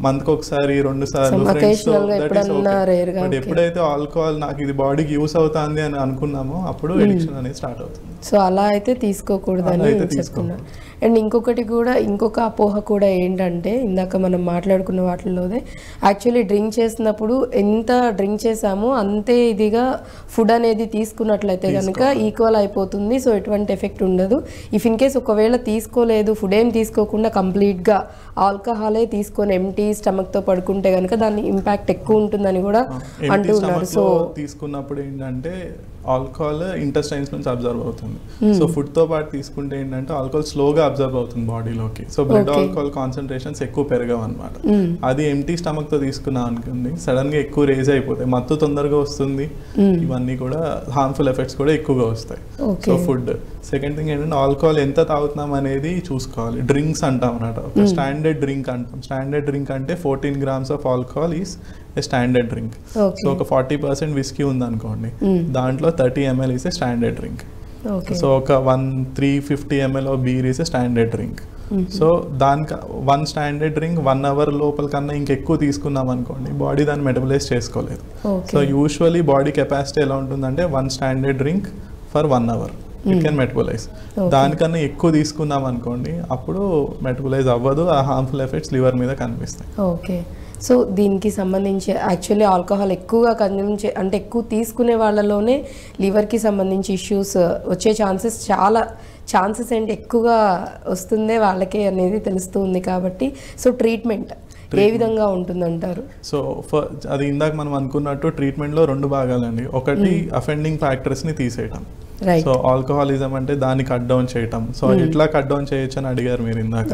మంత్కి ఒకసారి 2 సార్లు ఫ్రెండ్స్తో, దట్ ఈస్ ఓకే. బట్ ఎప్పుడైతే ఆల్కహాల్ నాకు ఇది బాడీకి యూస్ అవుతుంది అని అనుకున్నామో అప్పుడు ఎడిక్షన్ అనేది స్టార్ట్ అవుతుంది. సో అలా అయితే తీసుకోకూడదని చెప్తున్నారు. అండ్ ఇంకొకటి కూడా, ఇంకొక అపోహ కూడా ఏంటంటే, ఇందాక మనం మాట్లాడుకున్న వాటిల్లోనే యాక్చువల్లీ డ్రింక్ చేసినప్పుడు ఎంత డ్రింక్ చేసామో అంతే ఇదిగా ఫుడ్ అనేది తీసుకున్నట్లయితే కనుక ఈక్వల్ అయిపోతుంది. సో ఎటువంటి ఎఫెక్ట్ ఉండదు. ఇఫ్ ఇన్ కేస్ ఒకవేళ తీసుకోలేదు, ఫుడ్ ఏం తీసుకోకుండా కంప్లీట్గా ఆల్కహాలే తీసుకొని ఎంటీ స్టమక్తో పడుకుంటే కనుక దాని ఇంపాక్ట్ ఎక్కువ ఉంటుందని కూడా అంటూ ఉన్నారు. సో తీసుకున్నప్పుడు ఏంటంటే ఆల్కహాల్ ఇంటెస్టైన్స్ నుంచి అబ్జర్వ్ అవుతుంది. సో ఫుడ్ తో పాటు తీసుకుంటే ఏంటంటే ఆల్కహాల్ స్లోగా అబ్జర్వ్ అవుతుంది బాడీలోకి. సో బ్లడ్ ఆల్కహాల్ కాన్సన్ట్రేషన్స్ ఎక్కువ పెరగవు అనమాట. అది ఎంటీ స్టమక్ తో తీసుకున్నాం అనుకోండి, సడన్ గా ఎక్కువ రేజ్ అయిపోతాయి, మత్తు తొందరగా వస్తుంది, ఇవన్నీ కూడా హార్మ్ఫుల్ ఎఫెక్ట్స్ కూడా ఎక్కువగా వస్తాయి. So food. సెకండ్ థింగ్ ఏంటంటే ఆల్కహాల్ ఎంత తాగుతున్నాం అనేది చూసుకోవాలి. డ్రింక్స్ అంటాం అన్నమాట. ఒక స్టాండర్డ్ డ్రింక్ అంటాం. స్టాండర్డ్ డ్రింక్ అంటే 14 grams of alcohol is a standard drink. So ఒక 40% విస్కీ ఉందనుకోండి, దాంట్లో 30 ml is a standard drink. So ఒక 350 ml of beer is a standard drink. So దానికి 1 స్టాండర్డ్ డ్రింక్ 1 hour లోపల కన్నా ఇంకెక్కువ తీసుకున్నాం అనుకోండి, బాడీ దాన్ని మెటబలైజ్ చేసుకోలేదు. సో యూజువలీ బాడీ కెపాసిటీ ఎలా ఉంటుందంటే 1 standard drink for 1 hour it can metabolise. దానికన్నా ఎక్కువ తీసుకున్నాం అనుకోండి, అప్పుడు మెటబలైజ్ అవ్వదు, ఆ హార్మ్ఫుల్ ఎఫెక్ట్స్ లివర్ మీద కనిపిస్తాయి. ఓకే. సో దీనికి సంబంధించి యాక్చువల్లీ ఆల్కహాల్ ఎక్కువగా కన్జ్యూమ్ అంటే ఎక్కువ తీసుకునే వాళ్ళలోనే లివర్కి సంబంధించి ఇష్యూస్ వచ్చే ఛాన్సెస్ ఏంటి ఎక్కువగా వస్తుందే వాళ్ళకే అనేది తెలుస్తుంది. కాబట్టి సో ట్రీట్మెంట్ ఏ విధంగా ఉంటుందంటారు? సో అది ఇందాక మనం అనుకున్నట్టు ట్రీట్మెంట్లో 2 భాగాలండి. ఒకటి అఫెండింగ్ ఫ్యాక్టర్స్ని తీసేయటం. సో ఆల్కహాలిజం అంటే దాన్ని కట్ డౌన్ చేయటం. సో ఎట్లా కట్ డౌన్ చేయొచ్చు అని అడిగారు మీరు ఇందాక.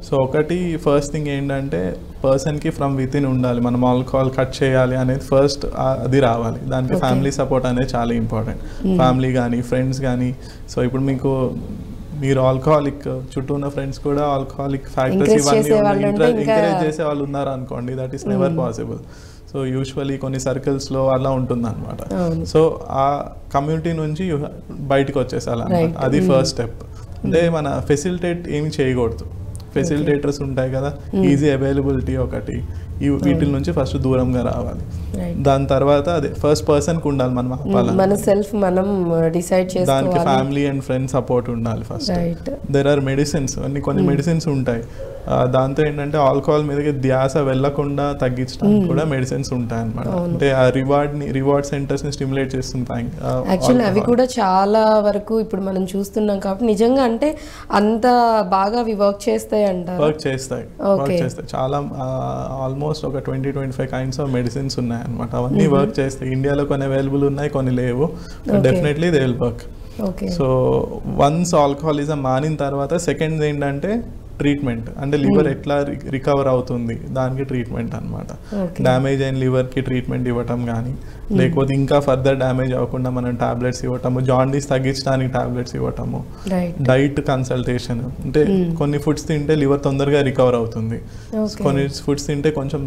సో ఒకటి ఫస్ట్ థింగ్ ఏంటంటే పర్సన్కి ఫ్రమ్ విత్ ఇన్ ఉండాలి. మనం ఆల్కహాల్ కట్ చేయాలి అనేది ఫస్ట్ అది రావాలి. దానికి ఫ్యామిలీ సపోర్ట్ అనేది చాలా ఇంపార్టెంట్. ఫ్యామిలీ కానీ ఫ్రెండ్స్ కానీ. సో ఇప్పుడు మీరు ఆల్కహాలిక్ చుట్టూ ఉన్న ఫ్రెండ్స్ కూడా ఆల్కహాలిక్ ఫ్యాక్టర్స్ ఇవన్నీ ఎంకరేజ్ చేసే వాళ్ళు ఉన్నారు అనుకోండి, that is never possible. So usually కొన్ని సర్కిల్స్లో అలా ఉంటుంది అనమాట. సో ఆ కమ్యూనిటీ నుంచి బయటకు వచ్చేసాలన్నమాట. అది ఫస్ట్ స్టెప్. అంటే మన ఫెసిలిటేట్ ఏమి చేయకూడదు. ఫెసిలిటేటర్స్ ఉంటాయి కదా, ఈజీ అవైలబిలిటీ ఒకటి, వీటి నుంచి ఫస్ట్ దూరంగా రావాలి. దాని తర్వాత అదే ఫస్ట్ పర్సన్కి ఉండాలి, మనం మన సెల్ఫ్ మనం డిసైడ్ చేసుకోవాలి. దానికి ఫ్యామిలీ అండ్ ఫ్రెండ్స్ సపోర్ట్ ఉండాలి ఫస్ట్. దెర్ ఆర్ మెడిసిన్స్, కొన్ని మెడిసిన్స్ ఉంటాయి. దాంతో ఏంటంటే ఆల్కహాల్ మీదకి ధ్యాస వెళ్లకుండా తగ్గించడానికి కూడా మెడిసిన్స్ ఉంటాయి అన్నమాట. అంటే ఆ రివార్డ్ సెంటర్స్ ని స్టిమ్యులేట్ చేస్తుంటాయి. యాక్చువల్లీ అవి కూడా చాలా వరకు ఇప్పుడు మనం చూస్తున్నాం కాబట్టి నిజంగా అంటే అంత బాగా అవి వర్క్ చేస్తాయి అంటారు. వర్క్ చేస్తాయి చాలా. ఆల్మోస్ట్ ఒక 20-25 కైండ్స్ ఆఫ్ మెడిసిన్స్ ఉన్నాయి అన్నమాట. అవన్నీ వర్క్ చేస్తాయి. ఇండియాలో కొన్ని అవైలబుల్ ఉన్నాయి, కొన్ని లేవు. Definitely they will work. So once alcoholism మానిన తర్వాత సెకండ్ ఏంటంటే ట్రీట్మెంట్. అంటే లివర్ ఎట్లా రికవర్ అవుతుంది దానికి ట్రీట్మెంట్ అనమాట. డ్యామేజ్ అయిన లివర్కి ట్రీట్మెంట్ ఇవ్వటం కానీ, లేకపోతే ఇంకా ఫర్దర్ డ్యామేజ్ అవ్వకుండా మనం టాబ్లెట్స్ ఇవ్వటము, జాండీస్ తగ్గించడానికి టాబ్లెట్స్ ఇవ్వటము, డైట్ కన్సల్టేషన్. అంటే కొన్ని ఫుడ్స్ తింటే లివర్ తొందరగా రికవర్ అవుతుంది, కొన్ని ఫుడ్స్ తింటే కొంచెం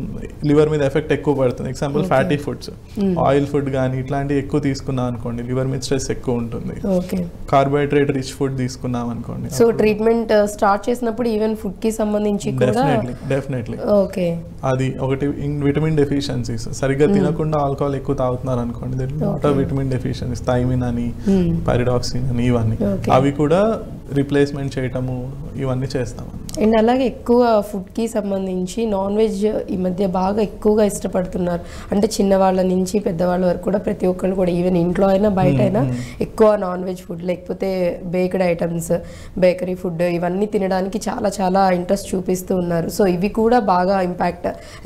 లివర్ మీద ఎఫెక్ట్ ఎక్కువ పడుతుంది. Example fatty foods, oil food కానీ ఇట్లాంటివి ఎక్కువ తీసుకున్నాం అనుకోండి, లివర్ మీద స్ట్రెస్ ఎక్కువ ఉంటుంది. కార్బోహైడ్రేట్ రిచ్ ఫుడ్ తీసుకున్నాం అనుకోండి. సో ట్రీట్మెంట్ స్టార్ట్ చేసినప్పుడు ఈవెన్ ఫుడ్ కి సంబంధించి కూడా డెఫినెట్లీ అది ఒకటి విటమిన్ డెఫిషియన్సీస్. సరిగ్గా తినకుండా ఆల్కహాల్ ఎక్కువ తాగుతున్నారు అనుకోండి, lot of vitamin deficiencies, thiamine అని, పైరిడాక్సిన్ అని, ఇవన్నీ అవి కూడా రీప్లేస్మెంట్ చేయటము ఇవన్నీ చేస్తాము. అండ్ అలాగే ఎక్కువ ఫుడ్కి సంబంధించి నాన్ వెజ్ ఈ మధ్య బాగా ఎక్కువగా ఇష్టపడుతున్నారు. అంటే చిన్నవాళ్ళ నుంచి పెద్దవాళ్ళ వరకు కూడా ప్రతి ఒక్కళ్ళు కూడా ఈవెన్ ఇంట్లో అయినా బయట అయినా ఎక్కువ నాన్ వెజ్ ఫుడ్ లేకపోతే బేక్డ్ ఐటమ్స్, బేకరీ ఫుడ్ ఇవన్నీ తినడానికి చాలా చాలా ఇంట్రెస్ట్ చూపిస్తూ ఉన్నారు. సో ఇవి కూడా బాగా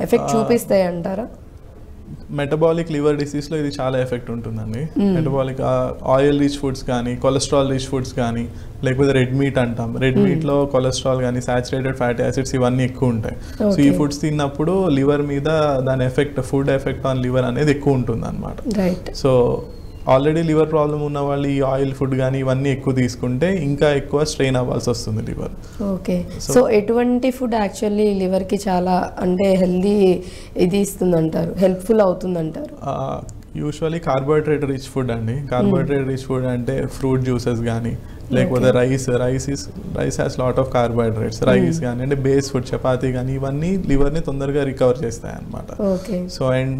ఎఫెక్ట్ చూపిస్తాయి అంటారా? మెటబాలిక్ లివర్ డిసీజ్లో ఇది చాలా ఎఫెక్ట్ ఉంటుందండి. మెటబాలిక్ ఆయిల్ రిచ్ ఫుడ్స్ కానీ, కొలెస్ట్రాల్ రిచ్ ఫుడ్స్ కానీ, లేకపోతే రెడ్ మీట్ అంటాం. రెడ్ మీట్లో కొలెస్ట్రాల్ కానీ, సాచురేటెడ్ ఫ్యాటీ యాసిడ్స్ ఇవన్నీ ఎక్కువ ఉంటాయి. సో ఈ ఫుడ్స్ తిన్నప్పుడు లివర్ మీద దాని effect, food effect on liver అనేది ఎక్కువ ఉంటుంది అనమాట. సో ఆల్రెడీ లివర్ ప్రాబ్లం ఉన్న వాళ్ళు ఈ ఆయిల్ ఫుడ్ కానీ ఇవన్నీ ఎక్కువ తీసుకుంటే ఇంకా ఎక్కువ స్ట్రెయిన్ అవ్వాల్సి వస్తుంది లివర్. ఓకే. సో ఎటువంటి ఫుడ్ యాక్చువల్లీ లివర్కి చాలా అంటే హెల్దీ ఇది ఇస్తుంది అంటారు, హెల్ప్ఫుల్ అవుతుంది అంటారు? యూజువల్లీ కార్బోహైడ్రేట్ రిచ్ ఫుడ్ అండి. కార్బోహైడ్రేట్ రిచ్ ఫుడ్ అంటే ఫ్రూట్ జ్యూసెస్ కానీ, లేకపోతే rice has lot of carbohydrates. Rice కానీ అంటే బేస్ ఫుడ్, చపాతీ కానీ, ఇవన్నీ లివర్ని తొందరగా రికవర్ చేస్తాయి అన్నమాట. సో అండ్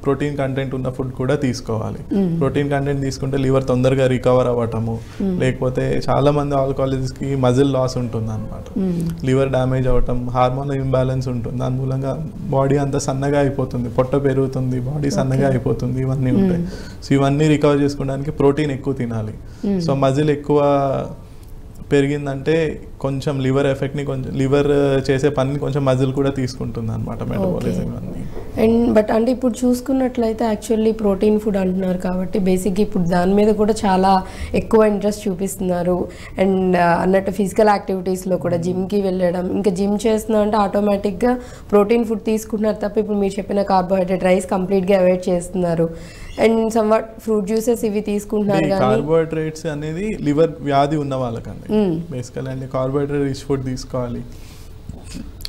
ప్రోటీన్ కంటెంట్ ఉన్న ఫుడ్ కూడా తీసుకోవాలి. ప్రోటీన్ కంటెంట్ తీసుకుంటే లివర్ తొందరగా రికవర్ అవ్వటము, లేకపోతే చాలా మంది ఆల్కహాలిక్స్కి మజిల్ లాస్ ఉంటుంది అనమాట. లివర్ డ్యామేజ్ అవ్వటం, హార్మోన్ ఇంబ్యాలెన్స్ ఉంటుంది, దాని మూలంగా బాడీ అంతా సన్నగా అయిపోతుంది, పొట్ట పెరుగుతుంది, బాడీ సన్నగా అయిపోతుంది, ఇవన్నీ ఉంటాయి. సో ఇవన్నీ రికవర్ చేసుకోవడానికి ప్రోటీన్ ఎక్కువ తినాలి. సో మజిల్ ఎక్కువ పెరిగిందంటే కొంచెం లివర్ ఎఫెక్ట్ని, కొంచెం లివర్ చేసే పనిని కొంచెం మజిల్ కూడా తీసుకుంటుంది అనమాట, మెటబాలిజం అన్నీ. అండ్ బట్ అంటే ఇప్పుడు చూసుకున్నట్లయితే యాక్చువల్లీ ప్రోటీన్ ఫుడ్ అంటున్నారు కాబట్టి బేసిక్గా ఇప్పుడు దాని మీద కూడా చాలా ఎక్కువ ఇంట్రెస్ట్ చూపిస్తున్నారు. అండ్ అన్నట్టు ఫిజికల్ యాక్టివిటీస్లో కూడా జిమ్కి వెళ్ళడం, ఇంకా జిమ్ చేస్తున్నా అంటే ఆటోమేటిక్గా ప్రోటీన్ ఫుడ్ తీసుకుంటున్నారు తప్ప ఇప్పుడు మీరు చెప్పిన కార్బోహైడ్రేట్, రైస్ కంప్లీట్గా అవాయిడ్ చేస్తున్నారు. అండ్ సమ్వాట్ ఫ్రూట్ జ్యూసెస్ ఇవి తీసుకుంటున్నారు. కార్బోహైడ్రేట్స్ అనేది లివర్ వ్యాధి ఉన్న వాళ్ళకండి బేసికల్ అండి. కార్బోహైడ్రేట్ రిచ్ ఫుడ్ తీసుకోవాలి.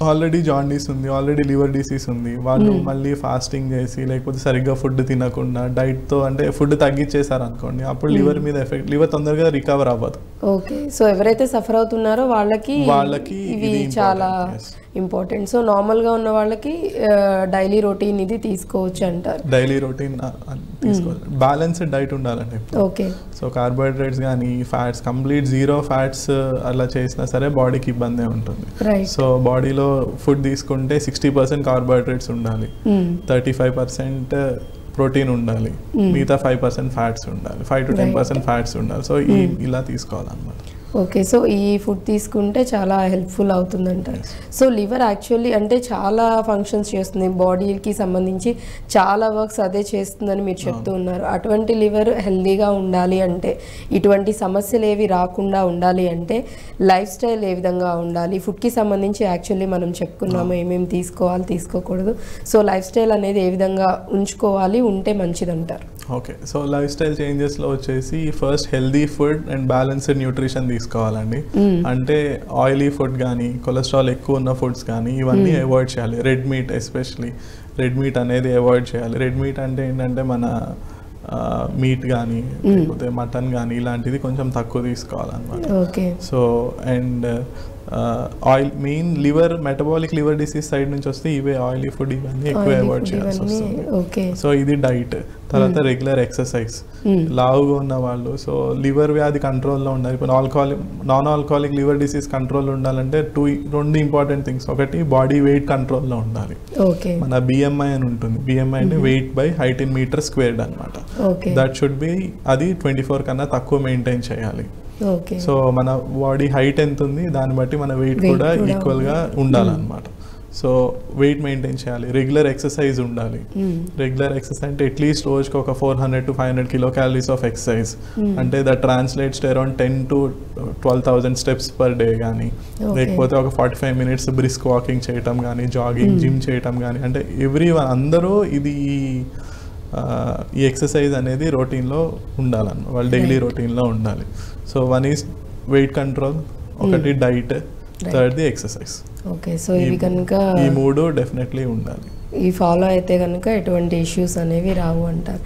ఆల్రెడీ జాండీస్ ఉంది, ఆల్రెడీ లివర్ డిసీజ్ ఉంది, వాళ్ళు మళ్ళీ ఫాస్టింగ్ చేసి లేకపోతే సరిగ్గా ఫుడ్ తినకుండా డైట్తో అంటే ఫుడ్ తగ్గించేసారు అనుకోండి, అప్పుడు లివర్ మీద ఎఫెక్ట్, లివర్ తొందరగా రికవర్ అవ్వదు. ఓకే, సో ఎవరైతే సఫర్ అవుతున్నారో వాళ్ళకి ఇవి చాలా ఇంపార్టెంట్. సో నార్మల్గా ఉన్న వాళ్ళకి డైలీ రొటీన్ ఇది తీసుకోవచ్చు అంటారు. డైలీ రొటీన్ తీసుకోవాలి, బ్యాలెన్స్డ్ డైట్ ఉండాలండి. ఓకే, సో కార్బోహైడ్రేట్స్ కానీ ఫ్యాట్స్, కంప్లీట్ జీరో ఫ్యాట్స్ అలా చేసినా సరే బాడీకి ఇబ్బందే ఉంటుంది. సో బాడీలో ఫుడ్ తీసుకుంటే 60% కార్బోహైడ్రేట్స్ ఉండాలి, 35% ప్రోటీన్ ఉండాలి, మిగతా 5% ఫ్యాట్స్ ఉండాలి, 5 to 10% ఫ్యాట్స్ ఉండాలి. సో ఇలా తీసుకోవాలన్నమాట. ఓకే, సో ఈ ఫుడ్ తీసుకుంటే చాలా హెల్ప్ఫుల్ అవుతుందంటారు. సో లివర్ యాక్చువల్లీ అంటే చాలా ఫంక్షన్స్ చేస్తుంది, బాడీకి సంబంధించి చాలా వర్క్స్ అదే చేస్తుందని మీరు చెప్తూ ఉన్నారు. అటువంటి లివర్ హెల్దీగా ఉండాలి అంటే, ఇటువంటి సమస్యలు ఏవి రాకుండా ఉండాలి అంటే లైఫ్ స్టైల్ ఏ విధంగా ఉండాలి, ఫుడ్కి సంబంధించి యాక్చువల్లీ మనం చెప్పుకున్నాము ఏమేమి తీసుకోవాలి తీసుకోకూడదు. సో లైఫ్ స్టైల్ అనేది ఏ విధంగా ఉంచుకోవాలి, ఉంటే మంచిదంటారు. ఓకే, సో లైఫ్ స్టైల్ చేంజెస్లో వచ్చేసి first healthy food and balanced nutrition తీసుకోవాలండి. అంటే ఆయిలీ ఫుడ్ కానీ, కొలెస్ట్రాల్ ఎక్కువ ఉన్న ఫుడ్స్ కానీ ఇవన్నీ అవాయిడ్ చేయాలి. Red meat, especially red meat అనేది అవాయిడ్ చేయాలి. రెడ్ మీట్ అంటే ఏంటంటే మన మీట్ కానీ లేకపోతే మటన్ కానీ ఇలాంటిది కొంచెం తక్కువ తీసుకోవాలన్నమాట. So and oil main liver, metabolic liver disease side నుంచి వస్తే ఇవే ఆయిలీ ఫుడ్ ఇవన్నీ ఎక్కువ అవాయిడ్ చేయాల్సి వస్తుంది. సో ఇది డైట్. తర్వాత రెగ్యులర్ ఎక్సర్సైజ్, లావుగా ఉన్న వాళ్ళు, సో లివర్ వ్యాధి కంట్రోల్లో ఉండాలి. ఇప్పుడు నాన్ ఆల్కహాలిక్ లివర్ డిసీజ్ కంట్రోల్లో ఉండాలంటే రెండు ఇంపార్టెంట్ థింగ్స్. ఒకటి బాడీ వెయిట్ కంట్రోల్లో ఉండాలి. మన BMI అని ఉంటుంది, BMI అంటే weight by height in metre squared అనమాట. దట్ షుడ్ బి, అది 24 కన్నా తక్కువ మెయింటైన్ చేయాలి. సో మన బాడీ హైట్ ఎంత ఉంది దాన్ని బట్టి మన వెయిట్ కూడా ఈక్వల్గా ఉండాలన్నమాట. సో వెయిట్ మెయింటైన్ చేయాలి. రెగ్యులర్ ఎక్సర్సైజ్ ఉండాలి. రెగ్యులర్ ఎక్సర్సైజ్ అంటే అట్లీస్ట్ రోజుకి ఒక 400 to 500 కిలోకాలరీస్ ఆఫ్ ఎక్సర్సైజ్, అంటే that translates to around 10 to 12,000 steps per day కానీ, లేకపోతే ఒక 45 minutes బ్రిస్క్ వాకింగ్ చేయటం కానీ, జాగింగ్, జిమ్ చేయటం కానీ, అంటే అందరూ ఇది ఈ ఎక్సర్సైజ్ అనేది రొటీన్లో ఉండాలన్నమాట, వాళ్ళ డైలీ రొటీన్లో ఉండాలి. So one is weight control, ఒకటి డైట్, థర్డ్ది ఎక్సర్సైజ్. ఓకే, సో ఇవి కనుక ఈ మూడు డెఫినెట్లీ ఉండాలి. ఈ ఫాలో అయితే కనుక ఎటువంటి ఇష్యూస్ అనేవి రావు అంటారు.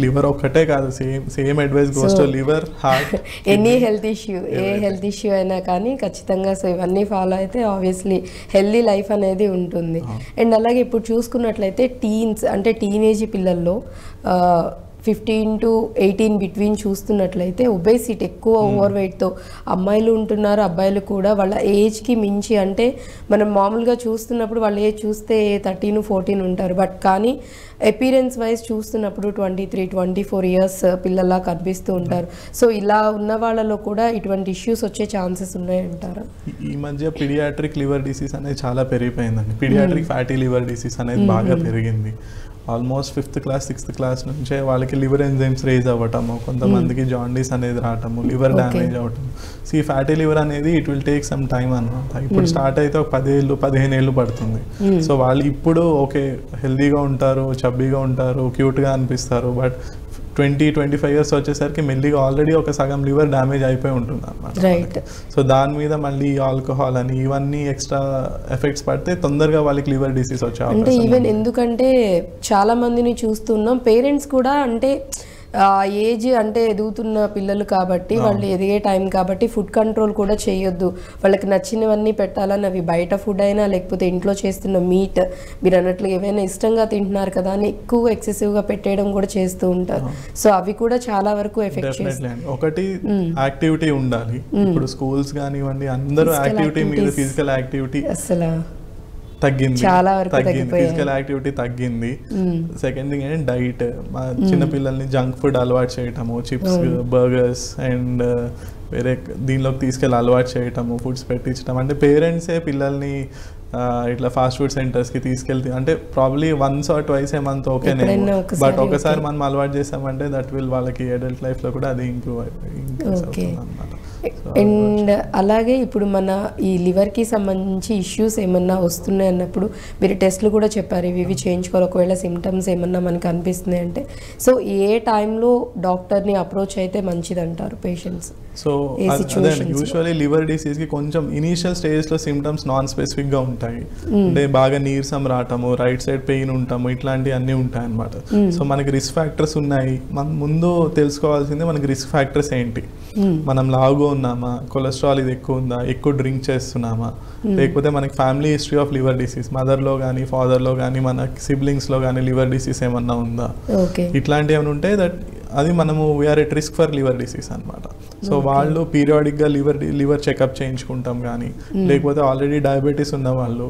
లివర్ ఒక్కటే కాదు, same advice goes to liver, heart, any health issue, A health issue అయినా కానీ ఖచ్చితంగా సో ఇవన్నీ ఫాలో అయితే ఆబ్వియస్లీ హెల్దీ లైఫ్ అనేది ఉంటుంది. అండ్ అలాగే ఇప్పుడు చూసుకున్నట్లయితే టీన్స్ అంటే టీనేజ్ పిల్లల్లో 15 to 18 బిట్వీన్ చూస్తున్నట్లయితే ఒబేసిటీ, ఎక్కువ ఓవర్ వెయిట్తో అమ్మాయిలు ఉంటున్నారు, అబ్బాయిలు కూడా వాళ్ళ ఏజ్కి మించి, అంటే మనం మామూలుగా చూస్తున్నప్పుడు వాళ్ళ ఏజ్ చూస్తే 13, 14 ఉంటారు, బట్ కానీ అపీరెన్స్ వైజ్ చూస్తున్నప్పుడు 23, 24 ఇయర్స్ పిల్లల్లా కనిపిస్తూ ఉంటారు. సో ఇలా ఉన్న వాళ్ళలో కూడా ఇటువంటి ఇష్యూస్ వచ్చే ఛాన్సెస్ ఉన్నాయంటారా? ఈ మధ్య పీడియాట్రిక్ లివర్ డిసీజ్ అనేది చాలా పెరిగిపోయిందండి. పీడియాట్రిక్ ఫ్యాటీ లివర్ డిసీజ్ అనేది బాగా పెరిగింది. Almost 5th class 6th class నుంచే వాళ్ళకి లివర్ ఎంజైమ్స్ రేజ్ అవ్వటము, కొంతమందికి జాండీస్ అనేది రావటము, లివర్ డ్యామేజ్ అవ్వటము. సో ఈ ఫ్యాటీ లివర్ అనేది it will take some time అనమాట. ఇప్పుడు స్టార్ట్ అయితే ఒక 10 ఏళ్ళు 15 ఏళ్ళు పడుతుంది. సో వాళ్ళు ఇప్పుడు ఓకే హెల్దీగా ఉంటారు, చబ్బీగా ఉంటారు, క్యూట్గా అనిపిస్తారు, బట్ 20-25 ఇయర్స్ వచ్చేసరికి మెల్లిగా ఆల్రెడీ ఒక సగం లివర్ డ్యామేజ్ అయిపోయి ఉంటుంది అనమాట. రైట్. సో దాని మీద మళ్ళీ ఆల్కహాల్ అని ఇవన్నీ ఎక్స్ట్రా ఎఫెక్ట్స్ పడితే తొందరగా వాళ్ళకి లివర్ డిసీజ్ వచ్చే అంటే అవకాశం ఈవెన్ ఉంది. ఎందుకంటే చాలా మందిని చూస్తున్నాం, పేరెంట్స్ కూడా అంటే ఏజ్ అంటే ఎదుగుతున్న పిల్లలు కాబట్టి వాళ్ళు ఎదిగే టైం కాబట్టి ఫుడ్ కంట్రోల్ కూడా చేయొద్దు, వాళ్ళకి నచ్చినవన్నీ పెట్టాలని అవి బయట ఫుడ్ అయినా లేకపోతే ఇంట్లో చేస్తున్న మీట్ మీరు అన్నట్లు ఏవైనా ఇష్టంగా తింటున్నారు కదా అని ఎక్కువ ఎక్సెసివ్గా పెట్టేయడం కూడా చేస్తూ ఉంటారు. సో అవి కూడా చాలా వరకు ఎఫెక్ట్ చేస్తాయి. ఒకటి యాక్టివిటీ ఉండాలి. ఇప్పుడు స్కూల్స్ కానివ్వండి అందరూ యాక్టివిటీ మీద ఫిజికల్ యాక్టివిటీ అసలు తగ్గింది, ఫిజికల్ యాక్టివిటీ తగ్గింది. సెకండ్ థింగ్ ఏంటంటే డైట్. మా చిన్నపిల్లల్ని జంక్ ఫుడ్ అలవాటు చేయటము, చిప్స్, బర్గర్స్ అండ్ వేరే దీనిలోకి తీసుకెళ్ళి అలవాటు చేయటము, ఫుడ్స్ పెట్టించడం. అంటే పేరెంట్సే పిల్లల్ని ఇట్లా ఫాస్ట్ ఫుడ్ సెంటర్స్కి తీసుకెళ్తే అంటే probably once or twice a month ఓకేనే, బట్ ఒకసారి మనం అలవాటు చేసామంటే దట్ విల్ వాళ్ళకి అడల్ట్ లైఫ్లో కూడా అది ఇంప్రూవ్ అవుతుంది అన్నమాట. అండ్ అలాగే ఇప్పుడు మన ఈ లివర్కి సంబంధించి ఇష్యూస్ ఏమన్నా వస్తున్నాయి అన్నప్పుడు మీరు టెస్ట్లు కూడా చెప్పారు, ఇవి చేయించుకోవాలి ఒకవేళ సిమ్టమ్స్ ఏమన్నా మనకు అనిపిస్తున్నాయి అంటే. సో ఏ టైంలో డాక్టర్ని అప్రోచ్ అయితే మంచిది అంటారు పేషెంట్స్? సో అదే యూజువల్లీ లివర్ డిసీజ్కి కొంచెం ఇనీషియల్ స్టేజ్లో సిమ్టమ్స్ నాన్ స్పెసిఫిక్గా ఉంటాయి. అంటే బాగా నీరసం రావటము, రైట్ సైడ్ పెయిన్ ఉంటాము, ఇట్లాంటివి అన్నీ ఉంటాయి అన్నమాట. సో మనకి రిస్క్ ఫ్యాక్టర్స్ ఉన్నాయి. మనం ముందు తెలుసుకోవాల్సిందే మనకి రిస్క్ ఫ్యాక్టర్స్ ఏంటి. మనం లావుగా ఉన్నామా, కొలెస్ట్రాల్ ఇది ఎక్కువ ఉందా, ఎక్కువ డ్రింక్ చేస్తున్నామా, లేకపోతే మనకి family history of liver disease మదర్లో కానీ ఫాదర్లో కానీ మన సిబ్లింగ్స్లో కానీ లివర్ డిసీజ్ ఏమన్నా ఉందా, ఇట్లాంటివి ఏమైనా ఉంటే అది మనము we are at risk for liver disease అనమాట. సో వాళ్ళు పీరియాడిక్గా లివర్ చెకప్ చేయించుకుంటాం కానీ, లేకపోతే ఆల్రెడీ డయాబెటీస్ ఉన్న వాళ్ళు,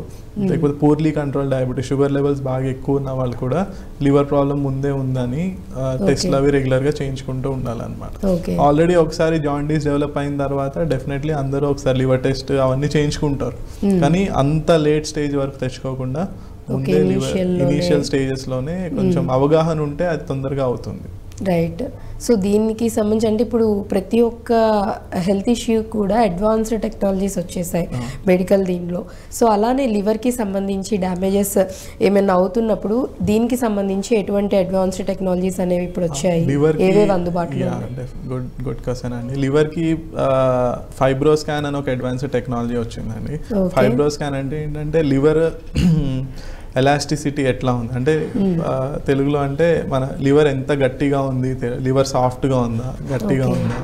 లేకపోతే purely control diabetes sugar levels బాగా ఎక్కువ ఉన్న వాళ్ళు కూడా లివర్ ప్రాబ్లం ముందే ఉందని టెస్ట్లు అవి రెగ్యులర్గా చేయించుకుంటూ ఉండాలన్నమాట. ఆల్రెడీ ఒకసారి జాండీస్ డెవలప్ అయిన తర్వాత డెఫినెట్లీ అందరూ ఒకసారి లివర్ టెస్ట్ అవన్నీ చేయించుకుంటారు, కానీ అంత లేట్ స్టేజ్ వరకు తెచ్చుకోకుండా ముందే ఇనీషియల్ స్టేజెస్లోనే కొంచెం అవగాహన ఉంటే అది తొందరగా అవుతుంది. రైట్. సో దీనికి సంబంధించి అంటే ఇప్పుడు ప్రతి ఒక్క హెల్త్ ఇష్యూ కూడా అడ్వాన్స్డ్ టెక్నాలజీస్ వచ్చేసాయి మెడికల్ దీనిలో. సో అలానే లివర్కి సంబంధించి డ్యామేజెస్ ఏమైనా అవుతున్నప్పుడు దీనికి సంబంధించి ఎటువంటి అడ్వాన్స్డ్ టెక్నాలజీస్ అనేవి ఇప్పుడు వచ్చాయి, ఏవేవి అందుబాటులో? గుడ్ క్వశ్చన్ అండి. లివర్కి ఫైబ్రో స్కాన్ అని ఒక అడ్వాన్స్డ్ టెక్నాలజీ వచ్చిందండి. ఫైబ్రో స్కాన్ అంటే ఏంటంటే లివర్ ఎలాస్టిసిటీ ఎట్లా ఉంది అంటే తెలుగులో అంటే మన లివర్ ఎంత గట్టిగా ఉంది, లివర్ సాఫ్ట్గా ఉందా గట్టిగా ఉందా,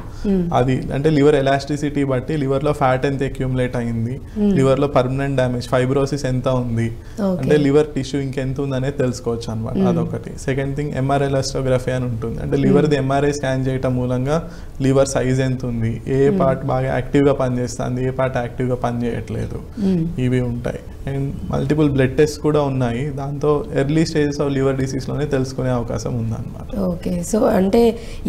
అది అంటే లివర్ ఎలాస్టిసిటీ బట్టి లివర్లో ఫ్యాట్ ఎంత అక్యూములేట్ అయింది, లివర్లో పర్మనెంట్ డ్యామేజ్ ఫైబ్రోసిస్ ఎంత ఉంది, అంటే లివర్ టిష్యూ ఇంకెంత ఉంది అనేది తెలుసుకోవచ్చు అనమాట. అదొకటి. సెకండ్ థింగ్ ఎంఆర్ఐ ఎలాస్టోగ్రఫీ అని ఉంటుంది. అంటే లివర్ది ఎంఆర్ఐ స్కాన్ చేయటం మూలంగా లివర్ సైజ్ ఎంత ఉంది, ఏ పార్ట్ బాగా యాక్టివ్గా పనిచేస్తుంది, ఏ పార్ట్ యాక్టివ్గా పనిచేయట్లేదు, ఇవి ఉంటాయి. అండ్ మల్టిపుల్ బ్లడ్ టెస్ట్ కూడా ఉన్నాయి, దాంతో ఎర్లీ స్టేజెస్ ఆఫ్ లివర్ డిసీజ్లోనే తెలుసుకునే అవకాశం ఉందన్నమాట. ఓకే. సో అంటే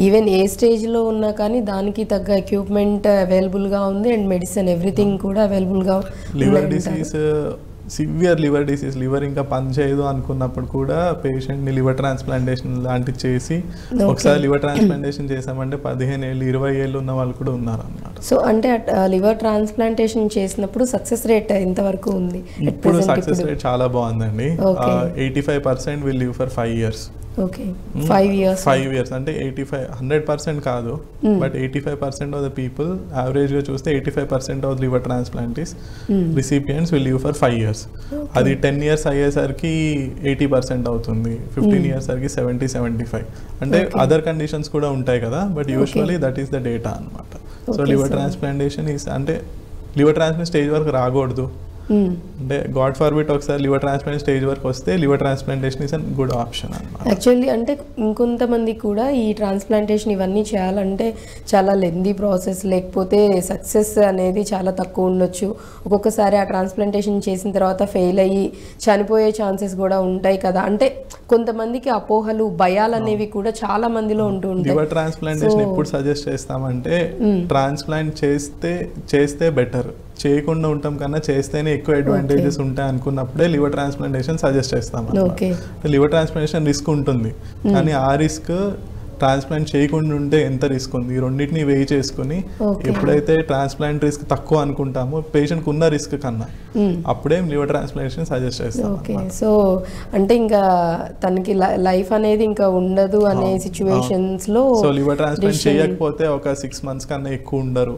ఈవెన్ ఏ స్టేజ్లో ఉన్నా కానీ దానికి తగ్గ ఎక్విప్మెంట్ అవైలబుల్గా ఉంది అండ్ మెడిసిన్ ఎవ్రీథింగ్ కూడా అవైలబుల్గా. Liver disease severe liver disease liver ఇంకా పనిచేయదు అనుకున్నప్పుడు కూడా పేషెంట్ని లివర్ ట్రాన్స్ప్లాంటేషన్ లాంటివి చేసి ఒకసారి లివర్ ట్రాన్స్ప్లాంటేషన్ చేసామంటే 15 ఏళ్ళు 20 ఏళ్ళు ఉన్న వాళ్ళు కూడా ఉన్నారు అన్నమాట. సో అంటే లివర్ ట్రాన్స్ప్లాంటేషన్ చేసినప్పుడు సక్సెస్ రేట్ ఎంతవరకు ఉంది? ఇప్పుడు సక్సెస్ రేట్ చాలా బాగుందండి. 85% will live for 5 years. Okay. 5 years అంటే 100% కాదు, బట్ 85% ఆఫ్ ద పీపుల్ యావరేజ్గా చూస్తే 85% of liver transplantees recipients will live for 5 years. అది 10 years అయ్యేసరికి 80% అవుతుంది, 15 years సరికి 70-75. అంటే అదర్ కండిషన్స్ కూడా ఉంటాయి కదా, but usually that is the data అనమాట. సో లివర్ ట్రాన్స్ప్లాంటేషన్ అంటే లివర్ ట్రాన్స్ప్లాంట్ స్టేజ్ వరకు రాకూడదు, అంటే గాడ్ ఫార్బిట్ ఒకసారి లివర్ ట్రాన్స్ప్లాంట్ స్టేజ్ వరకు వస్తే liver transplantation is an good option అన్నమాట. యాక్చువల్లీ అంటే ఇంకొంతమంది కూడా ఈ ట్రాన్స్ప్లాంటేషన్ ఇవన్నీ చేయాలంటే చాలా లెందీ ప్రాసెస్, లేకపోతే సక్సెస్ అనేది చాలా తక్కువ ఉండొచ్చు, ఒక్కొక్కసారి ఆ ట్రాన్స్ప్లాంటేషన్ చేసిన తర్వాత ఫెయిల్ అయ్యి చనిపోయే ఛాన్సెస్ కూడా ఉంటాయి కదా, అంటే కొంతమందికి అపోహలు భయాలు అనేవి కూడా చాలా మందిలో ఉంటూ ఉంటాయి. లివర్ ట్రాన్స్ప్లాంటేషన్ ఎప్పుడు సజెస్ట్ చేస్తామంటే ట్రాన్స్ప్లాంట్ చేస్తే బెటర్, చేయకుండా ఉంటాం కన్నా చేస్తేనే ఎక్కువ అడ్వాంటేజెస్ ఉంటాయి అనుకున్నప్పుడే లివర్ ట్రాన్స్ప్లాంటేషన్ సజెస్ట్ చేస్తాం. లివర్ ట్రాన్స్ప్లాంటేషన్ రిస్క్ ఉంటుంది, కానీ ఆ రిస్క్ ట్రాన్స్ప్లాంట్ చేయకుండా ఉంటే ఎంత రిస్క్ ఉంది, ఈ రెండింటిని వెయి చేసుకుని ఎప్పుడైతే ట్రాన్స్ప్లాంట్ రిస్క్ తక్కువ అనుకుంటామో పేషెంట్కి ఉన్న రిస్క్ కన్నా అప్పుడే లివర్ ట్రాన్స్ప్లాంటేషన్ సజెస్ట్ చేస్తాం. ఓకే, సో అంటే ఇంకా తనకి లైఫ్ అనేది ఇంకా ఉండదు అనే సిచ్యువేషన్స్ లో సో లివర్ ట్రాన్స్ప్లాంట్ చేయకపోతే ఒక 6 months కన్నా ఎక్కువ ఉండరు,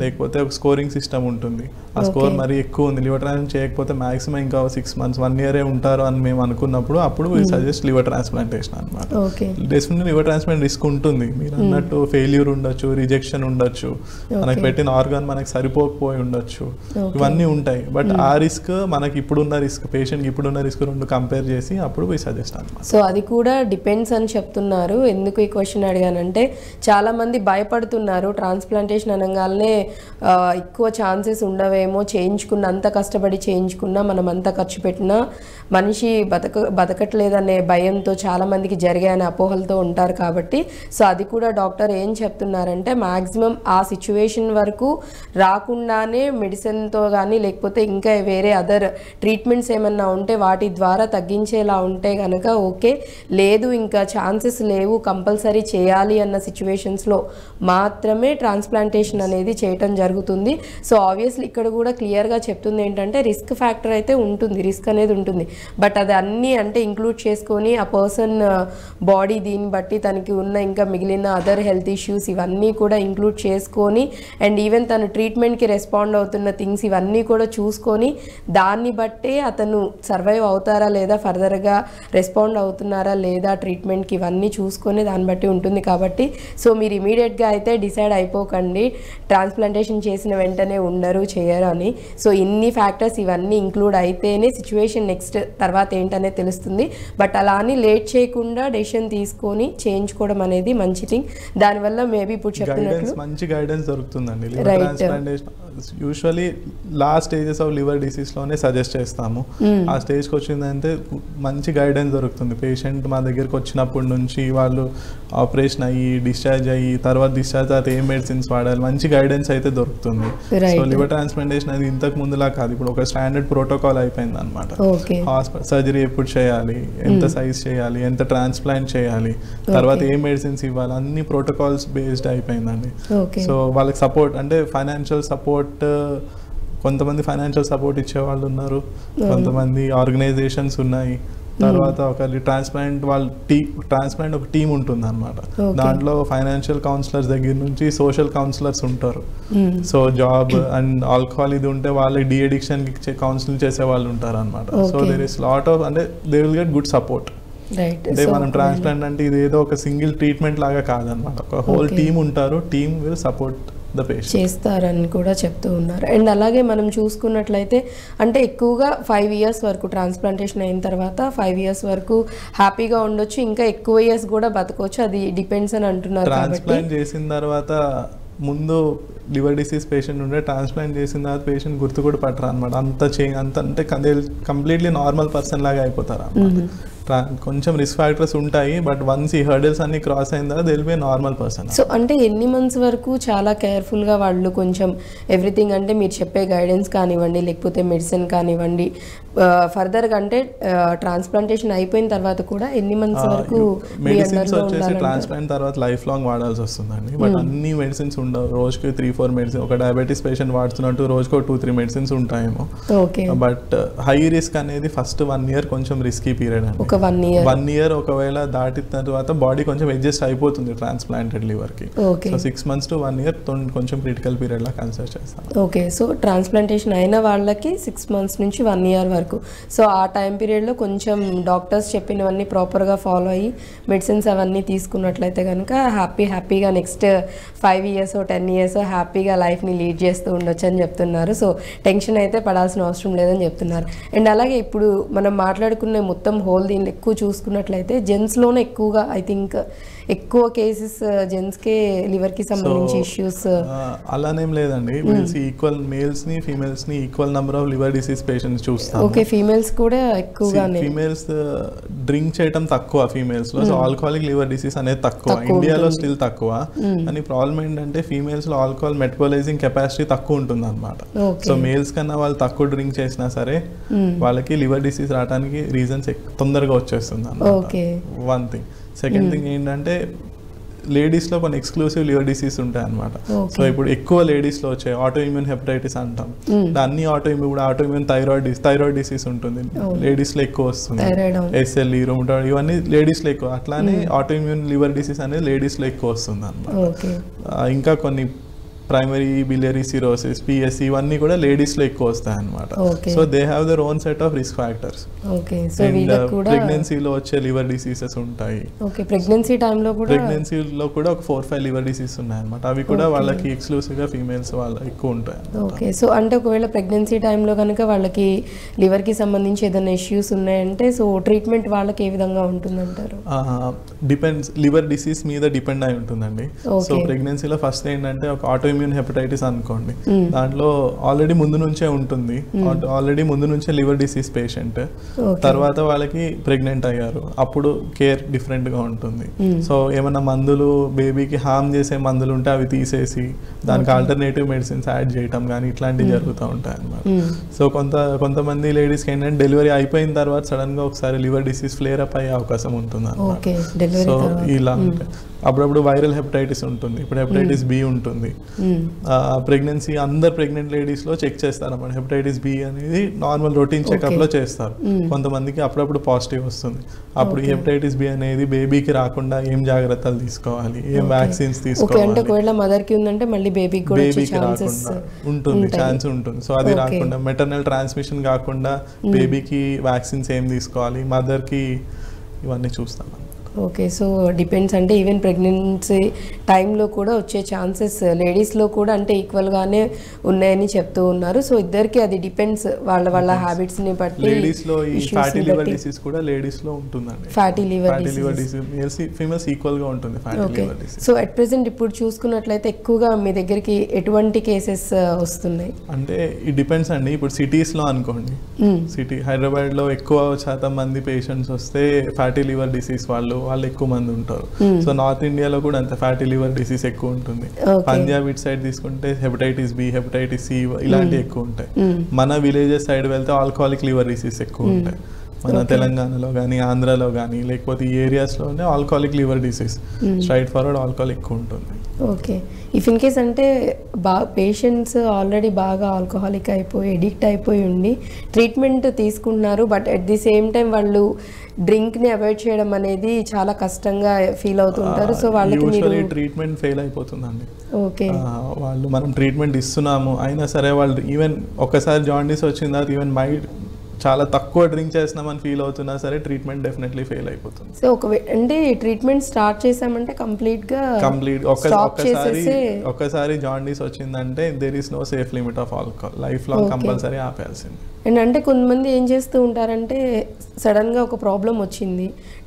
లేకపోతే ఒక స్కోరింగ్ సిస్టమ్ ఉంటుంది, ఆ స్కోర్ మరీ ఎక్కువ ఉంది, లివర్ ట్రాన్స్ప్లాంట్ చేయకపోతే మాక్సిమం ఇంకా 6 months 1 year ఉంటారు అని మేము అనుకున్నప్పుడు అప్పుడు సజెస్ట్ లివర్ ట్రాన్స్ప్లాంటేషన్ అనమాట. డెఫినెట్లీ లివర్ ట్రాన్స్ప్లాంట్ రిస్క్ ఉంటుంది, మీరు అన్నట్టు ఫెయిల్యూర్ ఉండొచ్చు, రిజెక్షన్ ఉండొచ్చు, మనకి పెట్టిన ఆర్గాన్ మనకి సరిపోకపోయి ఉండొచ్చు, ఇవన్నీ ఉంటాయి. బట్ ఆ రిస్క్ మనకి ఇప్పుడున్న రిస్క్, పేషెంట్కి ఇప్పుడున్న రిస్క్ రెండు కంపేర్ చేసి అప్పుడు సజెస్ట్ అనమాట. సో అది కూడా డిపెండ్స్ అని చెప్తున్నారు. ఎందుకు ఈ క్వశ్చన్ అడిగానంటే చాలా మంది భయపడుతున్నారు ట్రాన్స్ప్లాంటేషన్ అనగానే ఎక్కువ ఛాన్సెస్ ఉండవేమో, చేయించుకున్నంత కష్టపడి చేయించుకున్నా మనం అంత ఖర్చు పెట్టినా మనిషి బతకట్లేదనే భయంతో చాలా మందికి జరిగాయనే అపోహలతో ఉంటారు. కాబట్టి సో అది కూడా డాక్టర్ ఏం చెప్తున్నారంటే మ్యాక్సిమం ఆ సిచ్యువేషన్ వరకు రాకుండానే మెడిసిన్తో కానీ లేకపోతే ఇంకా వేరే అదర్ ట్రీట్మెంట్స్ ఏమన్నా ఉంటే వాటి ద్వారా తగ్గించేలా ఉంటే కనుక ఓకే, లేదు ఇంకా ఛాన్సెస్ లేవు కంపల్సరీ చేయాలి అన్న సిచ్యువేషన్స్లో మాత్రమే ట్రాన్స్ప్లాంటేషన్ అనేది చేయటం జరుగుతుంది. సో ఆబ్వియస్లీ ఇక్కడ కూడా క్లియర్గా చెప్తుంది ఏంటంటే రిస్క్ ఫ్యాక్టర్ అయితే ఉంటుంది, రిస్క్ అనేది ఉంటుంది. బట్ అది అన్నీ అంటే ఇంక్లూడ్ చేసుకొని ఆ పర్సన్ బాడీ దీన్ని బట్టి తనకి ఉన్న ఇంకా మిగిలిన అదర్ హెల్త్ ఇష్యూస్ ఇవన్నీ కూడా ఇంక్లూడ్ చేసుకొని అండ్ ఈవెన్ తను ట్రీట్మెంట్కి రెస్పాండ్ అవుతున్న థింగ్స్ ఇవన్నీ కూడా చూసుకొని దాన్ని బట్టే అతను సర్వైవ్ అవుతారా లేదా, ఫర్దర్గా రెస్పాండ్ అవుతున్నారా లేదా ట్రీట్మెంట్కి, ఇవన్నీ చూసుకొని దాన్ని బట్టి ఉంటుంది. కాబట్టి సో మీరు ఇమీడియట్గా అయితే డిసైడ్ అయిపోకండి ట్రాన్స్ప్లాంటేషన్ చేసిన వెంటనే ఉండరు చేయరు అని. సో ఇన్ని ఫ్యాక్టర్స్ ఇవన్నీ ఇంక్లూడ్ అయితేనే సిచ్యువేషన్ నెక్స్ట్ తర్వాత ఏంటనే తెలుస్తుంది. బట్ అలా అని లేట్ చేయకుండా డెసిషన్ తీసుకొని చేయించుకోవడం అనేది మంచి థింగ్. దానివల్ల మేబీ ఇప్పుడు చెప్పినట్లు మంచి గైడెన్స్ దొరుకుతుందండి. Liver transplantation usually last stages of liver disease లోనే సజెస్ట్ చేస్తాము. ఆ స్టేజ్కి వచ్చిందంటే మంచి గైడెన్స్ దొరుకుతుంది. పేషెంట్ మా దగ్గరికి వచ్చినప్పటి నుంచి వాళ్ళు ఆపరేషన్ అయ్యి డిశ్చార్జ్ అయ్యి తర్వాత డిశ్చార్జ్ తర్వాత ఏ మెడిసిన్స్ వాడాలి మంచి గైడెన్స్ అయితే దొరుకుతుంది. సో లివర్ ట్రాన్స్ప్లాంటేషన్ అది ఇంతకు ముందులా కాదు, ఇప్పుడు ఒక స్టాండర్డ్ ప్రోటోకాల్ అయిపోయింది అనమాట. హాస్పిటల్ సర్జరీ ఎప్పుడు చేయాలి, ఎంత సైజ్ చేయాలి, ఎంత ట్రాన్స్ప్లాంట్ చేయాలి, తర్వాత ఏ మెడిసిన్స్ ఇవ్వాలి, అన్ని ప్రోటోకాల్స్ బేస్డ్ అయిపోయిందండి. సో వాళ్ళకి సపోర్ట్ అంటే ఫైనాన్షియల్ సపోర్ట్, కొంతమంది ఫైనాన్షియల్ సపోర్ట్ ఇచ్చే వాళ్ళు ఉన్నారు, కొంతమంది ఆర్గనైజేషన్స్ ఉన్నాయి, తర్వాత ఒక ట్రాన్స్ప్లాంట్ ట్రాన్స్ప్లాంట్ ఒక టీం ఉంటుంది అనమాట. దాంట్లో ఫైనాన్షియల్ కౌన్సిలర్స్ దగ్గర నుంచి సోషల్ కౌన్సిలర్స్ ఉంటారు. సో జాబ్ అండ్ ఆల్కహాల్ ఇది ఉంటే వాళ్ళు డి అడిక్షన్ కి కౌన్సిలింగ్ చేసే వాళ్ళు ఉంటారు అనమాట. So there is lot of అంటే they will get good support. అంటే మనం ట్రాన్స్ప్లాంట్ అంటే ఇది ఏదో ఒక సింగిల్ ట్రీట్మెంట్ లాగా కాదనమాట, ఒక హోల్ టీమ్ ఉంటారు, టీమ్ విల్ సపోర్ట్ చేస్తారని కూడా చెప్తూ ఉన్నారు. అండ్ అలాగే మనం చూసుకున్నట్లయితే అంటే ఎక్కువగా 5 years వరకు ట్రాన్స్ప్లాంటేషన్ అయిన తర్వాత 5 years వరకు హ్యాపీగా ఉండొచ్చు, ఇంకా ఎక్కువ ఇయర్స్ కూడా బతకొచ్చు, అది డిపెండ్స్ అని అంటున్నారు. ట్రాన్స్ప్లాంట్ చేసిన తర్వాత ముందు లివర్ డిసీజ్ పేషెంట్ ఉంటే ట్రాన్స్ప్లాంట్ చేసిన తర్వాత పేషెంట్ గుర్తు కూడా పట్టరు అనమాట. అంత అంటే కంప్లీట్లీ నార్మల్ పర్సన్ లాగా అయిపోతారు అనమాట. కొంచెం రిస్క్ ఫ్యాక్టర్స్ ఉంటాయి, బట్ వన్స్ ఈ హర్డల్స్ అన్ని క్రాస్ అయిన తర్వాత they will be normal person. So అంటే ఎన్ని మంత్స్ వరకు చాలా కేర్ఫుల్గా వాళ్ళు కొంచెం ఎవ్రీథింగ్ అంటే మీరు చెప్పే గైడెన్స్ కానివ్వండి లేకపోతే మెడిసిన్ కానివ్వండి ఫర్దర్గా అంటే ట్రాన్స్ప్లాంటేషన్ అయిపోయిన తర్వాత కూడా ఎన్ని మంత్స్ వరకు మెడిసిన్స్ వచ్చేసి ట్రాన్స్ప్లాంట్ తర్వాత లైఫ్ లాంగ్ వాడాల్సి వస్తుందండి. బట్ అన్ని మెడిసిన్స్ ఉండవు, రోజుకి 3-4 మెడిసిన్, ఒక డయాబెటీస్ పేషెంట్ వాడుతున్నట్టు రోజుకు 2-3 మెడిసిన్స్ ఉంటాయేమో. బట్ హై రిస్క్ అనేది ఫస్ట్ 1 year కొంచెం రిస్కీ పీరియడ్ అండి. 1 year ఒకవేళ దాటిన తర్వాత బాడీ కొంచెం అడ్జస్ట్ అయిపోతుంది ట్రాన్స్ప్లాంటెడ్ లివర్ కి. సో 6 months to 1 year కొంచెం క్రిటికల్ పీరియడ్ లా కన్సిడర్ చేస్తాం. ఓకే, సో ట్రాన్స్ప్లాంటేషన్ అయిన వాళ్ళకి 6 months నుంచి 1 year వరకు, సో ఆ టైం పీరియడ్లో కొంచెం డాక్టర్స్ చెప్పినవన్నీ ప్రాపర్గా ఫాలో అయ్యి మెడిసిన్స్ అవన్నీ తీసుకున్నట్లయితే కనుక హ్యాపీగా నెక్స్ట్ 5 years 10 years హ్యాపీగా లైఫ్ని లీడ్ చేస్తూ ఉండొచ్చు అని చెప్తున్నారు. సో టెన్షన్ అయితే పడాల్సిన అవసరం లేదని చెప్తున్నారు. అండ్ అలాగే ఇప్పుడు మనం మాట్లాడుకునే మొత్తం హోల్ దీన్ని ఎక్కువ చూసుకున్నట్లయితే జెంట్స్లోనే ఎక్కువగా ఐ థింక్ ఎక్కువ కేసెస్ జెంట్స్కే లివర్కి సంబంధించి ఇష్యూస్. అలానేం లేదండి, ఈక్వల్ మేల్స్ని ఫీమేల్స్ని equal number of liver disease patients చూస్తాం. ఓకే, ఫీమేల్స్ కూడా ఎక్కువగానే. ఫీమేల్స్ డ్రింక్ చేయడం తక్కువ ఫీమేల్స్లో, సో ఆల్కహాలిక్ లివర్ డిసీజ్ అనేది తక్కువ, ఇండియాలో స్టిల్ తక్కువ. అని ప్రాబ్లం ఏంటంటే ఫీమేల్స్లో ఆల్కహాల్ మెటబాలైజింగ్ కెపాసిటీ తక్కువ ఉంటుంది అనమాట. సో మేల్స్ కన్నా వాళ్ళు తక్కువ డ్రింక్ చేసినా సరే వాళ్ళకి లివర్ డిసీజ్ రావడానికి రీజన్స్ తొందరగా వచ్చేస్తుంది అన్నమాట. One thing. సెకండ్ థింగ్ ఏంటంటే లేడీస్లో కొన్ని ఎక్స్క్లూసివ్ లివర్ డిసీజ్ ఉంటాయి అనమాట. సో ఇప్పుడు ఎక్కువ లేడీస్లో వచ్చాయి ఆటో ఇమ్యూన్ హెపటైటిస్ అంటాం. అన్ని ఆటో ఇమ్యూన్ థైరాయిడ్ డిసీజ్ ఉంటుంది, లేడీస్లో ఎక్కువ వస్తుంది. SLE, రుమటాయిడ్ ఇవన్నీ లేడీస్లో ఎక్కువ. అట్లానే ఆటో ఇమ్యూన్ లివర్ డిసీజ్ అనేది లేడీస్లో ఎక్కువ వస్తుంది అనమాట. ఇంకా కొన్ని ప్రైమరీ బిలియరీ సిరోసిస్, PSC ఇవన్నీ కూడా లేడీస్లో ఎక్కువ వస్తాయి అనమాట. So they have their own set of risk factors. ప్రెగ్నెన్సీలో వచ్చే లివర్ డిసీజెస్ ఉంటాయి. ప్రెగ్నెన్సీలో కూడా ఒక 4-5 లివర్ డిసీజ్ ఉన్నాయి అనమాట. అవి కూడా వాళ్ళకి ఎక్స్క్లూసివ్గా ఫీమేల్స్ వాళ్ళ ఎక్కువ ఉంటాయి. ఓకే, సో అంటే ఒకవేళ ప్రెగ్నెన్సీ టైంలో కనుక వాళ్ళకి లివర్కి సంబంధించి ఏదైనా ఇష్యూస్ ఉన్నాయంటే సో ట్రీట్మెంట్ వాళ్ళకి ఏ విధంగా ఉంటుందంటారు? డిపెండ్స్, లివర్ డిసీజ్ మీద డిపెండ్ అయి ఉంటుందండి. సో ప్రెగ్నెన్సీలో ఫస్ట్ ఏంటంటే ఒక ఆటో ఇమ్యూన్ హెపటైటిస్ అనుకోండి, దాంట్లో ఆల్రెడీ ముందు నుంచే ఉంటుంది, ఆల్రెడీ ముందు నుంచే లివర్ డిసీజ్ పేషెంట్, తర్వాత వాళ్ళకి ప్రెగ్నెంట్ అయ్యారు, అప్పుడు కేర్ డిఫరెంట్ గా ఉంటుంది. సో ఏమైనా మందులు, బేబీకి హార్మ్ చేసే మందులు ఉంటే అవి తీసేసి దానికి ఆల్టర్నేటివ్ మెడిసిన్స్ యాడ్ చేయటం కానీ ఇట్లాంటివి జరుగుతూ ఉంటాయి అన్నమాట. సో కొంతమంది లేడీస్కి ఏంటంటే డెలివరీ అయిపోయిన తర్వాత సడన్ గా ఒకసారి లివర్ డిసీజ్ ఫ్లేర్ అప్ అయ్యే అవకాశం ఉంటుంది అన్నమాట. సో ఇలా ఉంటాయి. అప్పుడప్పుడు వైరల్ హెపటైటిస్ ఉంటుంది, ఇప్పుడు హెపటైటిస్ B ఉంటుంది. ప్రెగ్నెన్సీ అందరు ప్రెగ్నెంట్ లేడీస్లో చెక్ చేస్తారు అన్నమాట. హెపటైటిస్ B అనేది నార్మల్ రొటీన్ చెకప్లో చేస్తారు. కొంతమందికి అప్పుడప్పుడు పాజిటివ్ వస్తుంది. అప్పుడు ఈ హెపటైటిస్ B అనేది బేబీకి రాకుండా ఏం జాగ్రత్తలు తీసుకోవాలి, ఏం వ్యాక్సిన్స్ తీసుకోవాలి, మదర్కి ఉందంటే మళ్ళీ బేబీకి రాకుండా ఉంటుంది, ఛాన్స్ ఉంటుంది. సో అది రాకుండా, మెటర్నల్ ట్రాన్స్మిషన్ కాకుండా బేబీకి వ్యాక్సిన్స్ ఏం తీసుకోవాలి, మదర్కి ఇవన్నీ చూస్తాం. ఓకే, సో డిపెండ్స్ అంటే ఈవెన్ ప్రెగ్నెన్సీ టైంలో కూడా వచ్చే ఛాన్సెస్ లేడీస్లో కూడా అంటే ఈక్వల్గానే ఉన్నాయని చెప్తూ ఉన్నారు. సో ఇద్దరికి అది డిపెండ్స్ వాళ్ళ హ్యాబిట్స్ని బట్టి. లేడీస్లో ఈ ఫ్యాటీ లివర్ డిసీజ్ కూడా లేడీస్లో ఉంటుందండి. Fatty liver disease males females ఈక్వల్గా ఉంటుంది fatty liver disease. So at present ఇప్పుడు చూసుకున్నట్లయితే ఎక్కువగా మీ దగ్గరికి ఎటువంటి కేసెస్ వస్తున్నాయి? అంటే ఇట్ డిపెండ్స్ అండి. ఇప్పుడు సిటీస్లో అనుకోండి, సిటీ హైదరాబాద్లో ఎక్కువ శాతం మంది పేషెంట్స్ వస్తే ఫ్యాటీ లివర్ డిసీజ్ వాళ్ళు ఎక్కువ మంది ఉంటారు. సో నార్త్ ఇండియాలో కూడా అంత ఫ్యాటీ లివర్ డిసీజ్ ఎక్కువ ఉంటుంది. పంజాబ్ ఇట్ సైడ్ తీసుకుంటే హెపటైటిస్ B, హెపటైటిస్ C ఇలాంటివి ఎక్కువ ఉంటాయి. మన విలేజెస్ సైడ్ వెళ్తే ఆల్కహాలిక్ లివర్ డిసీజ్ ఎక్కువ ఉంటాయి. మన తెలంగాణలో కానీ ఆంధ్రాలో కానీ లేకపోతే ఈ ఏరియాస్లోనే alcoholic liver disease, straightforward alcohol ఎక్కువ ఉంటుంది. ఓకే, ఇఫ్ ఇన్ కేస్ అంటే పేషెంట్స్ ఆల్రెడీ బాగా ఆల్కహాలిక్ అయిపోయి ఎడిక్ట్ అయిపోయి ఉండి ట్రీట్మెంట్ తీసుకుంటున్నారు, but at the same time వాళ్ళు డ్రింక్ని అవాయిడ్ చేయడం అనేది చాలా కష్టంగా ఫీల్ అవుతుంటారు. సో వాళ్ళకి ట్రీట్మెంట్ ఫెయిల్ అయిపోతుందండి. ఓకే, వాళ్ళు మనం ట్రీట్మెంట్ ఇస్తున్నాము అయినా సరే వాళ్ళు ఈవెన్ ఒక్కసారి జాండీస్ వచ్చిన తర్వాత ఈవెన్ మైండ్ చాలా తక్కువ డ్రింక్ చేస్తున్నామని ఫీల్ అవుతున్నా సరే ట్రీట్మెంట్ డెఫినెట్లీ ఫెయిల్ అయిపోతుంది. సో అంటే ట్రీట్మెంట్ స్టార్ట్ చేసామంటే కంప్లీట్ ఒక్కసారి జాండీస్ వచ్చిందంటే there is no safe limit of alcohol, lifelong compulsory ఆపేయాల్సింది. అండ్ అంటే కొంతమంది ఏం చేస్తూ ఉంటారంటే సడన్గా ఒక ప్రాబ్లం వచ్చింది,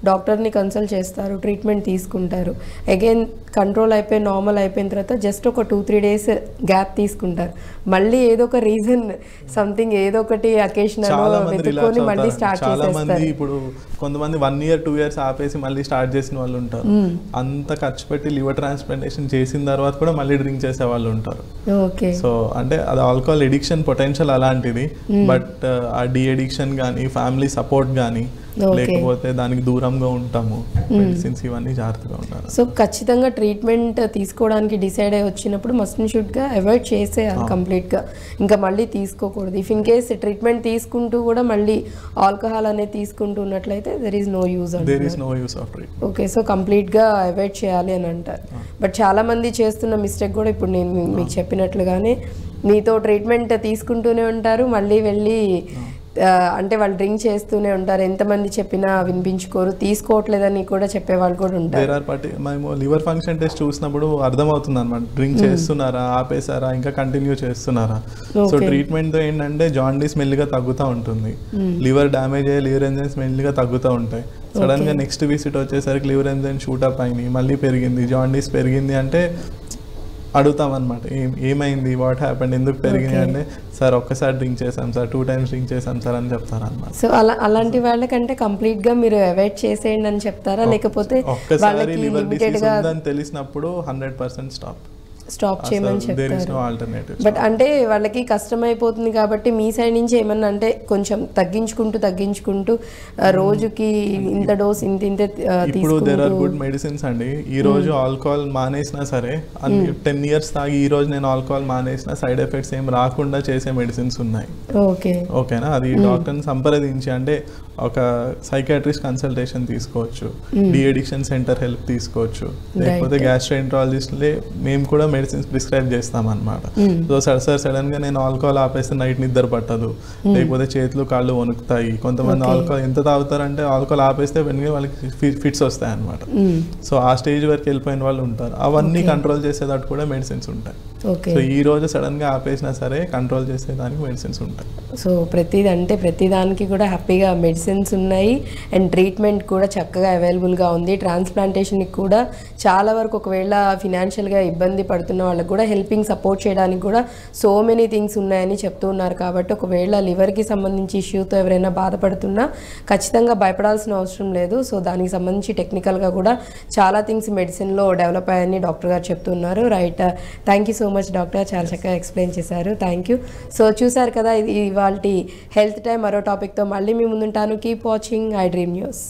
డాక్టర్ని కన్సల్ట్ చేస్తారు, ట్రీట్మెంట్ తీసుకుంటారు, అగైన్ కంట్రోల్ అయిపోయి నార్మల్ అయిపోయిన తర్వాత జస్ట్ ఒక 2-3 days గ్యాప్ తీసుకుంటారు, మళ్ళీ ఏదో ఒక రీజన్ సంథింగ్ ఏదో ఒకటి అకేషన్ వెతుక్కొని మళ్ళీ స్టార్ట్ చేసేస్తారు. ఇప్పుడు కొంతమంది 1 year 2 years ఆపేసి మళ్ళీ స్టార్ట్ చేసిన వాళ్ళు ఉంటారు. అంత ఖర్చు పెట్టి లివర్ ట్రాన్స్ప్లాంటేషన్ చేసిన తర్వాత కూడా మళ్ళీ డ్రింక్ చేసే వాళ్ళు ఉంటారు. ఓకే, సో అంటే అది ఆల్కహాల్ ఎడిక్షన్ పొటెన్షియల్ అలాంటిది, బట్ ఆ డి అడిక్షన్ కానీ ఫ్యామిలీ సపోర్ట్ కానీ లేకపోతే దానికి దూరంగా ఉంటాము, మెడిసిన్స్ ఇవన్నీ జాగ్రత్తగా ఉండాలి. సో ఖచ్చితంగా ట్రీట్మెంట్ తీసుకోవడానికి డిసైడ్ అయ్యి వచ్చినప్పుడు మస్ట్ అండ్ షుడ్గా అవాయిడ్ చేసేయాలి కంప్లీట్గా, ఇంకా మళ్ళీ తీసుకోకూడదు. ఇఫ్ ఇన్ కేస్ ట్రీట్మెంట్ తీసుకుంటూ కూడా మళ్ళీ ఆల్కహాల్ అనేది తీసుకుంటూ ఉన్నట్లయితే there is no use of treatment. Okay, so కంప్లీట్గా అవాయిడ్ చేయాలి అని అంటారు. బట్ చాలా మంది చేస్తున్న మిస్టేక్ కూడా ఇప్పుడు నేను మీకు చెప్పినట్లుగానే మీతో ట్రీట్మెంట్ తీసుకుంటూనే ఉంటారు, మళ్ళీ వెళ్ళి అంటే వాళ్ళు డ్రింక్ చేస్తూనే ఉంటారు, ఎంతమంది చెప్పినా వినిపించుకోరు, తీసుకోవట్లేదని కూడా చెప్పేవాళ్ళు కూడా ఉంటారు. మేము లివర్ ఫంక్షన్ టెస్ట్ చూసినప్పుడు అర్థమవుతుంది అనమాట, డ్రింక్ చేస్తున్నారా, ఆపేసారా, ఇంకా కంటిన్యూ చేస్తున్నారా. సో ట్రీట్మెంట్ తో ఏంటంటే జాండీస్ మెల్లిగా తగ్గుతూ ఉంటుంది, లివర్ డ్యామేజ్ అయ్యే లివర్ ఎంజైమ్స్ మెల్లిగా తగ్గుతూ ఉంటాయి. సడన్ గా నెక్స్ట్ విజిట్ వచ్చేసరికి లివర్ ఎంజైమ్ షూటప్ అయినాయి, మళ్ళీ పెరిగింది, జాండీస్ పెరిగింది అంటే అడుగుతాం అనమాట, ఏమైంది, వాట్ హ్యాపెండ్, ఎందుకు పెరిగినాయి అంటే సార్ ఒక్కసారి డ్రింక్ చేసాం సార్, 2 times డ్రింక్ చేసాం సార్ అని చెప్తారు అనమాట. సో అలాంటి వాళ్ళకంటే కంప్లీట్ గా మీరు అవాయిడ్ చేసేయండి అని చెప్తారా, లేకపోతే ఒక్కసారి లివర్ డిసీజ్ ఉందని తెలిసినప్పుడు 100% స్టాప్. స్టాప్ చేయమని దేర్ ఇస్ చెప్తారు. No alternative. బట్ అంటే వాళ్ళకి కష్టమైపోతుంది కాబట్టి మీ సైడ్ నుంచి ఏమన్నా అంటే కొంచెం తగ్గించుకుంటూ రోజుకి ఇంత డోస్ ఇంత ఇప్పుడు దేర్ ఆర్ గుడ్ మెడిసిన్స్ అండి. ఈ రోజు ఆల్కహాల్ మానేసినా సరే 10 years తాగి ఈ రోజు నేను ఆల్కహాల్ మానేసిన సైడ్ ఎఫెక్ట్స్ ఏం రాకుండా చేసే మెడిసిన్స్ ఉన్నాయి. ఓకేనా, అది డాక్టర్ని సంప్రదించి అంటే ఒక సైకాట్రిస్ట్ కన్సల్టేషన్ తీసుకోవచ్చు, డి అడిక్షన్ సెంటర్ హెల్ప్ తీసుకోవచ్చు, లేకపోతే గ్యాస్ట్రోఎంట్రాలజిస్ట్లే మేము కూడా మెడిసిన్స్ ప్రిస్క్రైబ్ చేస్తాం అనమాట. సో సడన్ గా నేను ఆల్కహాల్ ఆపేస్తే నైట్ నిద్ర పట్టదు, లేకపోతే చేతులు కాళ్ళు వణుకుతాయి. కొంతమంది ఆల్కహాల్ ఎంత తాగుతారంటే ఆల్కహాల్ ఆపేస్తే వెంటనే వాళ్ళకి ఫిట్స్ వస్తాయి అనమాట. సో ఆ స్టేజ్ వరకు వెళ్ళిపోయిన వాళ్ళు ఉంటారు. అవన్నీ కంట్రోల్ చేసేటట్టు కూడా మెడిసిన్స్ ఉంటాయి. సో ఈ రోజు సడన్ గా ఆపేసినా సరే కంట్రోల్ చేసేదానికి మెడిసిన్స్ ఉంటాయి. సో ప్రతిదానికి కూడా హ్యాపీగా మెడిసిన్స్ ఉన్నాయి అండ్ ట్రీట్మెంట్ కూడా చక్కగా అవైలబుల్గా ఉంది. ట్రాన్స్ప్లాంటేషన్కి కూడా చాలా వరకు ఒకవేళ ఫినాన్షియల్గా ఇబ్బంది పడుతున్న వాళ్ళకి కూడా హెల్పింగ్ సపోర్ట్ చేయడానికి కూడా సో మెనీ థింగ్స్ ఉన్నాయని చెప్తూ ఉన్నారు. కాబట్టి ఒకవేళ లివర్కి సంబంధించి ఇష్యూతో ఎవరైనా బాధపడుతున్నా ఖచ్చితంగా భయపడాల్సిన అవసరం లేదు. సో దానికి సంబంధించి టెక్నికల్గా కూడా చాలా థింగ్స్ మెడిసిన్లో డెవలప్ అయ్యాయని డాక్టర్ గారు చెప్తున్నారు. Right, thank you so much doctor, చాలా చక్కగా ఎక్స్ప్లెయిన్ చేశారు. Thank you. సో చూసారు కదా, ఇది ఇవాళ హెల్త్ టైం. మరో టాపిక్తో మళ్ళీ మీ ముందుంటాను. Keep watching I dream news.